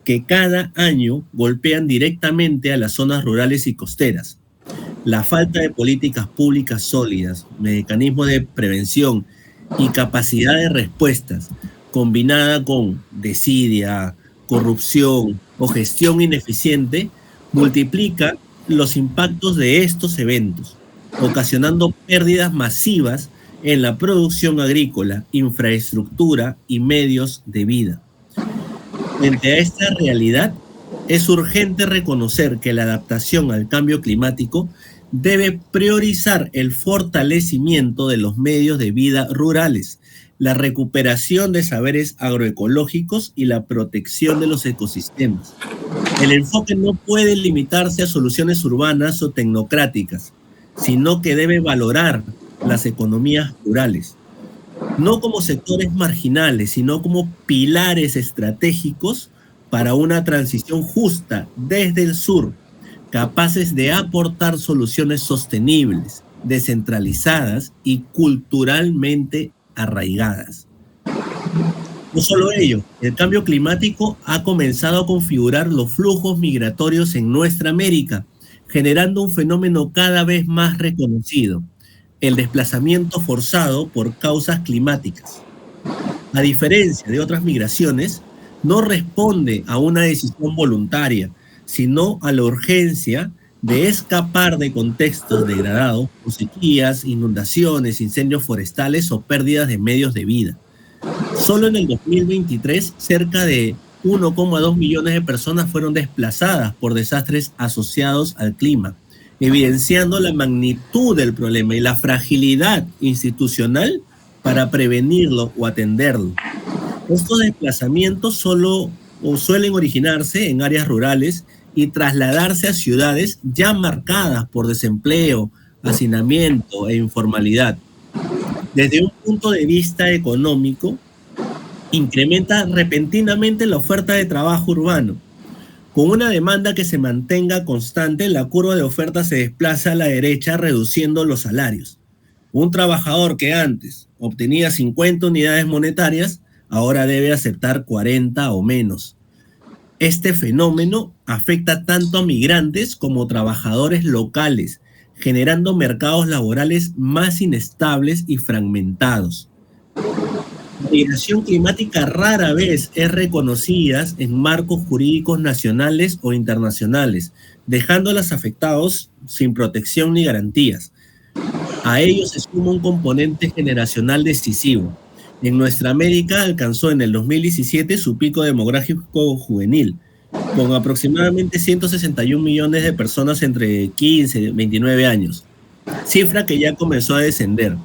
que cada año golpean directamente a las zonas rurales y costeras. La falta de políticas públicas sólidas, mecanismos de prevención y capacidad de respuestas, combinada con desidia, corrupción o gestión ineficiente, multiplica los impactos de estos eventos, ocasionando pérdidas masivas en la producción agrícola, infraestructura y medios de vida. Frente a esta realidad, es urgente reconocer que la adaptación al cambio climático debe priorizar el fortalecimiento de los medios de vida rurales, la recuperación de saberes agroecológicos y la protección de los ecosistemas. El enfoque no puede limitarse a soluciones urbanas o tecnocráticas, sino que debe valorar las economías rurales, no como sectores marginales, sino como pilares estratégicos para una transición justa desde el sur, capaces de aportar soluciones sostenibles, descentralizadas y culturalmente arraigadas. No solo ello, el cambio climático ha comenzado a configurar los flujos migratorios en nuestra América, generando un fenómeno cada vez más reconocido: el desplazamiento forzado por causas climáticas. A diferencia de otras migraciones, no responde a una decisión voluntaria, sino a la urgencia de escapar de contextos degradados por sequías, inundaciones, incendios forestales o pérdidas de medios de vida. Solo en el 2023, cerca de 1,2 millones de personas fueron desplazadas por desastres asociados al clima, evidenciando la magnitud del problema y la fragilidad institucional para prevenirlo o atenderlo. Estos desplazamientos suelen originarse en áreas rurales y trasladarse a ciudades ya marcadas por desempleo, hacinamiento e informalidad. Desde un punto de vista económico, incrementa repentinamente la oferta de trabajo urbano. Con una demanda que se mantenga constante, la curva de oferta se desplaza a la derecha, reduciendo los salarios. Un trabajador que antes obtenía 50 unidades monetarias, ahora debe aceptar 40 o menos. Este fenómeno afecta tanto a migrantes como trabajadores locales, generando mercados laborales más inestables y fragmentados. La migración climática rara vez es reconocida en marcos jurídicos nacionales o internacionales, dejándolas afectados sin protección ni garantías. A ello se suma un componente generacional decisivo. En nuestra América alcanzó en el 2017 su pico demográfico juvenil, con aproximadamente 161 millones de personas entre 15 y 29 años, cifra que ya comenzó a descender.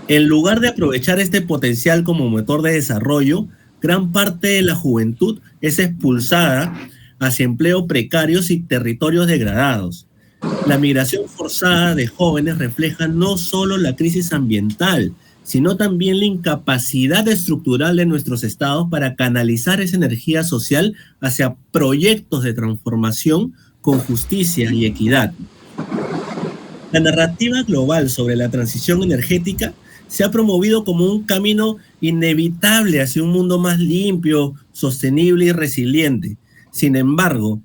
En lugar de aprovechar este potencial como motor de desarrollo, gran parte de la juventud es expulsada hacia empleos precarios y territorios degradados. La migración forzada de jóvenes refleja no solo la crisis ambiental, sino también la incapacidad estructural de nuestros estados para canalizar esa energía social hacia proyectos de transformación con justicia y equidad. La narrativa global sobre la transición energética se ha promovido como un camino inevitable hacia un mundo más limpio, sostenible y resiliente. Sin embargo,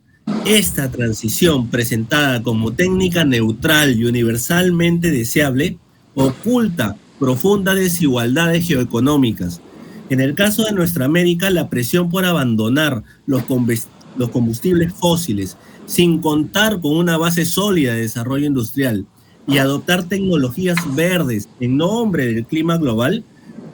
esta transición, presentada como técnica neutral y universalmente deseable, oculta profundas desigualdades geoeconómicas. En el caso de nuestra América, la presión por abandonar los combustibles fósiles, sin contar con una base sólida de desarrollo industrial, y adoptar tecnologías verdes en nombre del clima global,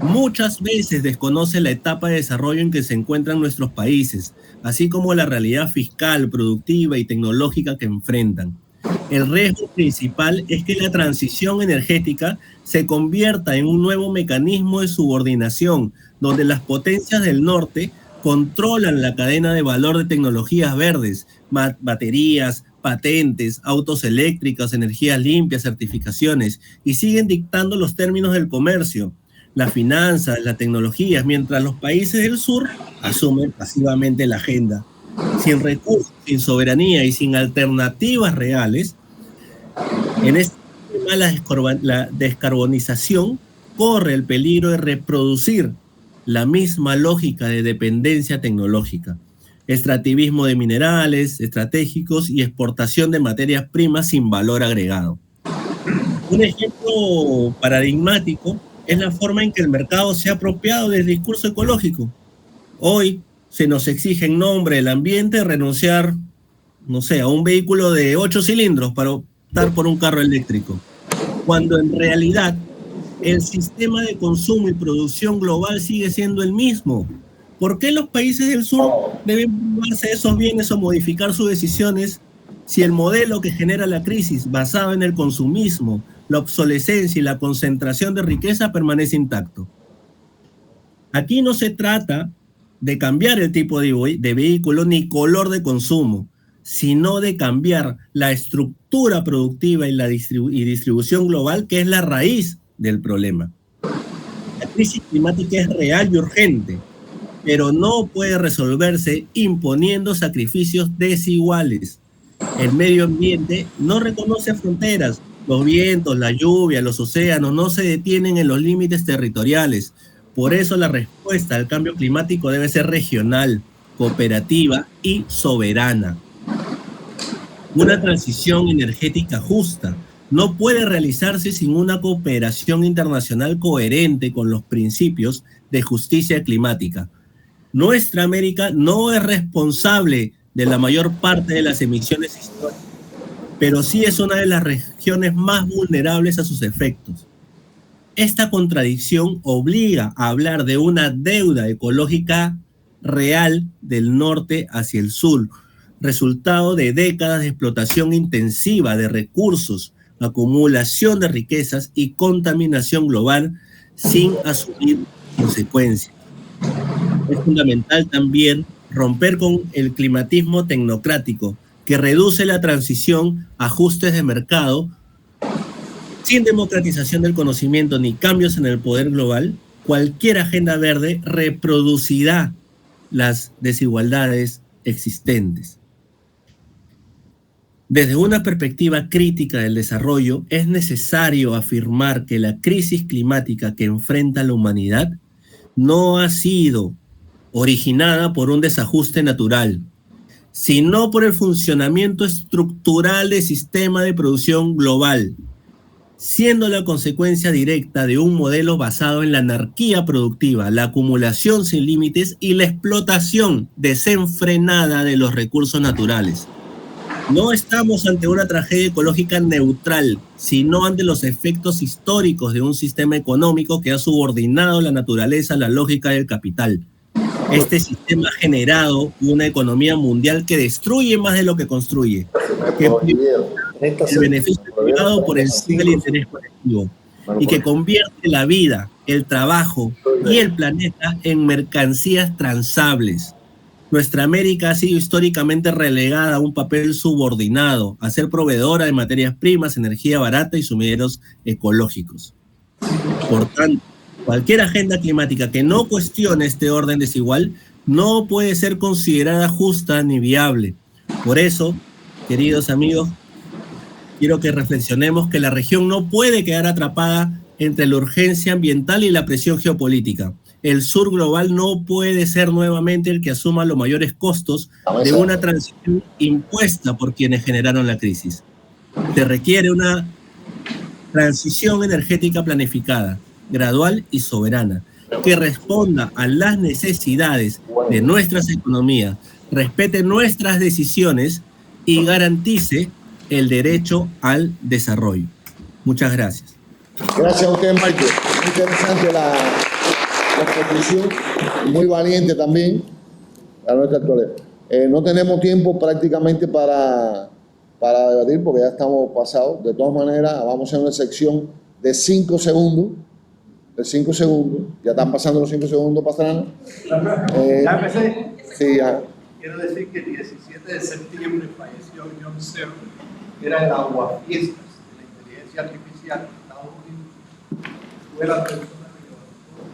muchas veces desconoce la etapa de desarrollo en que se encuentran nuestros países, así como la realidad fiscal, productiva y tecnológica que enfrentan. El riesgo principal es que la transición energética se convierta en un nuevo mecanismo de subordinación, donde las potencias del norte controlan la cadena de valor de tecnologías verdes, baterías, patentes, autos eléctricos, energías limpias, certificaciones, y siguen dictando los términos del comercio, las finanzas, las tecnologías, mientras los países del sur asumen pasivamente la agenda. Sin recursos, sin soberanía y sin alternativas reales, en este tema la descarbonización corre el peligro de reproducir la misma lógica de dependencia tecnológica, extractivismo de minerales estratégicos y exportación de materias primas sin valor agregado. Un ejemplo paradigmático es la forma en que el mercado se ha apropiado del discurso ecológico. Hoy se nos exige en nombre del ambiente renunciar, no sé, a un vehículo de 8 cilindros para optar por un carro eléctrico, cuando en realidad el sistema de consumo y producción global sigue siendo el mismo. ¿Por qué los países del sur deben privarse esos bienes o modificar sus decisiones si el modelo que genera la crisis, basado en el consumismo, la obsolescencia y la concentración de riqueza, permanece intacto? Aquí no se trata de cambiar el tipo de vehículo ni color de consumo, sino de cambiar la estructura productiva y la distribución global, que es la raíz del problema. La crisis climática es real y urgente, pero no puede resolverse imponiendo sacrificios desiguales. El medio ambiente no reconoce fronteras. Los vientos, la lluvia, los océanos no se detienen en los límites territoriales. Por eso la respuesta al cambio climático debe ser regional, cooperativa y soberana. Una transición energética justa no puede realizarse sin una cooperación internacional coherente con los principios de justicia climática. Nuestra América no es responsable de la mayor parte de las emisiones históricas, pero sí es una de las regiones más vulnerables a sus efectos. Esta contradicción obliga a hablar de una deuda ecológica real del norte hacia el sur, resultado de décadas de explotación intensiva de recursos, acumulación de riquezas y contaminación global sin asumir consecuencias. Es fundamental también romper con el climatismo tecnocrático que reduce la transición a ajustes de mercado. Sin democratización del conocimiento ni cambios en el poder global, cualquier agenda verde reproducirá las desigualdades existentes. Desde una perspectiva crítica del desarrollo, es necesario afirmar que la crisis climática que enfrenta la humanidad no ha sido originada por un desajuste natural, sino por el funcionamiento estructural del sistema de producción global, siendo la consecuencia directa de un modelo basado en la anarquía productiva, la acumulación sin límites y la explotación desenfrenada de los recursos naturales. No estamos ante una tragedia ecológica neutral, sino ante los efectos históricos de un sistema económico que ha subordinado la naturaleza a la lógica del capital. Este sistema ha generado una economía mundial que destruye más de lo que construye, que el beneficio privado por encima del interés colectivo y que convierte la vida, el trabajo y el planeta en mercancías transables. Nuestra América ha sido históricamente relegada a un papel subordinado, a ser proveedora de materias primas, energía barata y suministros ecológicos. Por tanto, cualquier agenda climática que no cuestione este orden desigual no puede ser considerada justa ni viable. Por eso, queridos amigos, quiero que reflexionemos que la región no puede quedar atrapada entre la urgencia ambiental y la presión geopolítica. El sur global no puede ser nuevamente el que asuma los mayores costos de una transición impuesta por quienes generaron la crisis. Se requiere una transición energética planificada, gradual y soberana, que responda a las necesidades de nuestras economías, respete nuestras decisiones y garantice el derecho al desarrollo. Muchas gracias. Gracias a usted, Michael. Muy interesante la exposición, muy valiente también a nuestra actualidad. No tenemos tiempo prácticamente para debatir porque ya estamos pasados. De todas maneras, vamos a hacer una sección de 5 segundos. De 5 segundos. Ya están pasando los 5 segundos, Pastrana. ¿Ya empecé? Sí, ya. Quiero decir que el 17 de septiembre falleció John Searle, que era el aguafiestas de la inteligencia artificial en Estados Unidos. Fue la persona que levantó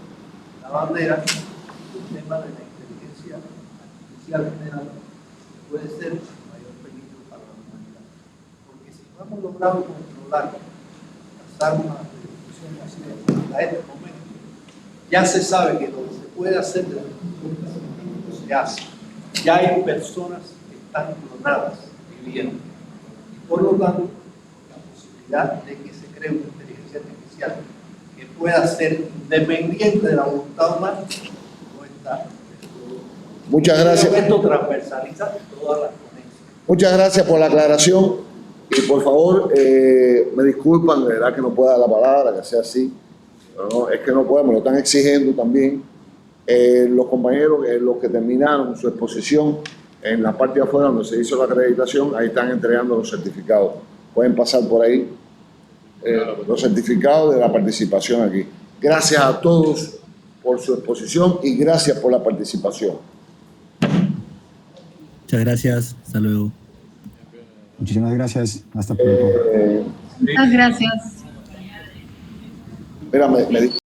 la bandera del tema de la inteligencia artificial general, que puede ser el mayor peligro para la humanidad. Porque si no hemos logrado controlar las armas de destrucción masiva hasta este momento, ya se sabe que lo que se puede hacer desde el punto de vista científico se hace. Ya hay personas que están clonadas viviendo. Y por lo tanto, la posibilidad de que se cree una inteligencia artificial que pueda ser independiente de la voluntad humana no está. Muchas gracias. Esto transversaliza todas las ponencias. Muchas gracias por la aclaración. Y por favor, me disculpan, de verdad que no pueda dar la palabra, que sea así. Pero no, es que no podemos, lo están exigiendo también. Los compañeros, los que terminaron su exposición en la parte de afuera donde se hizo la acreditación, ahí están entregando los certificados. Pueden pasar por ahí los certificados de la participación aquí. Gracias a todos por su exposición y gracias por la participación. Muchas gracias. Hasta luego. Muchísimas gracias. Hasta pronto. Muchas gracias. Mira, me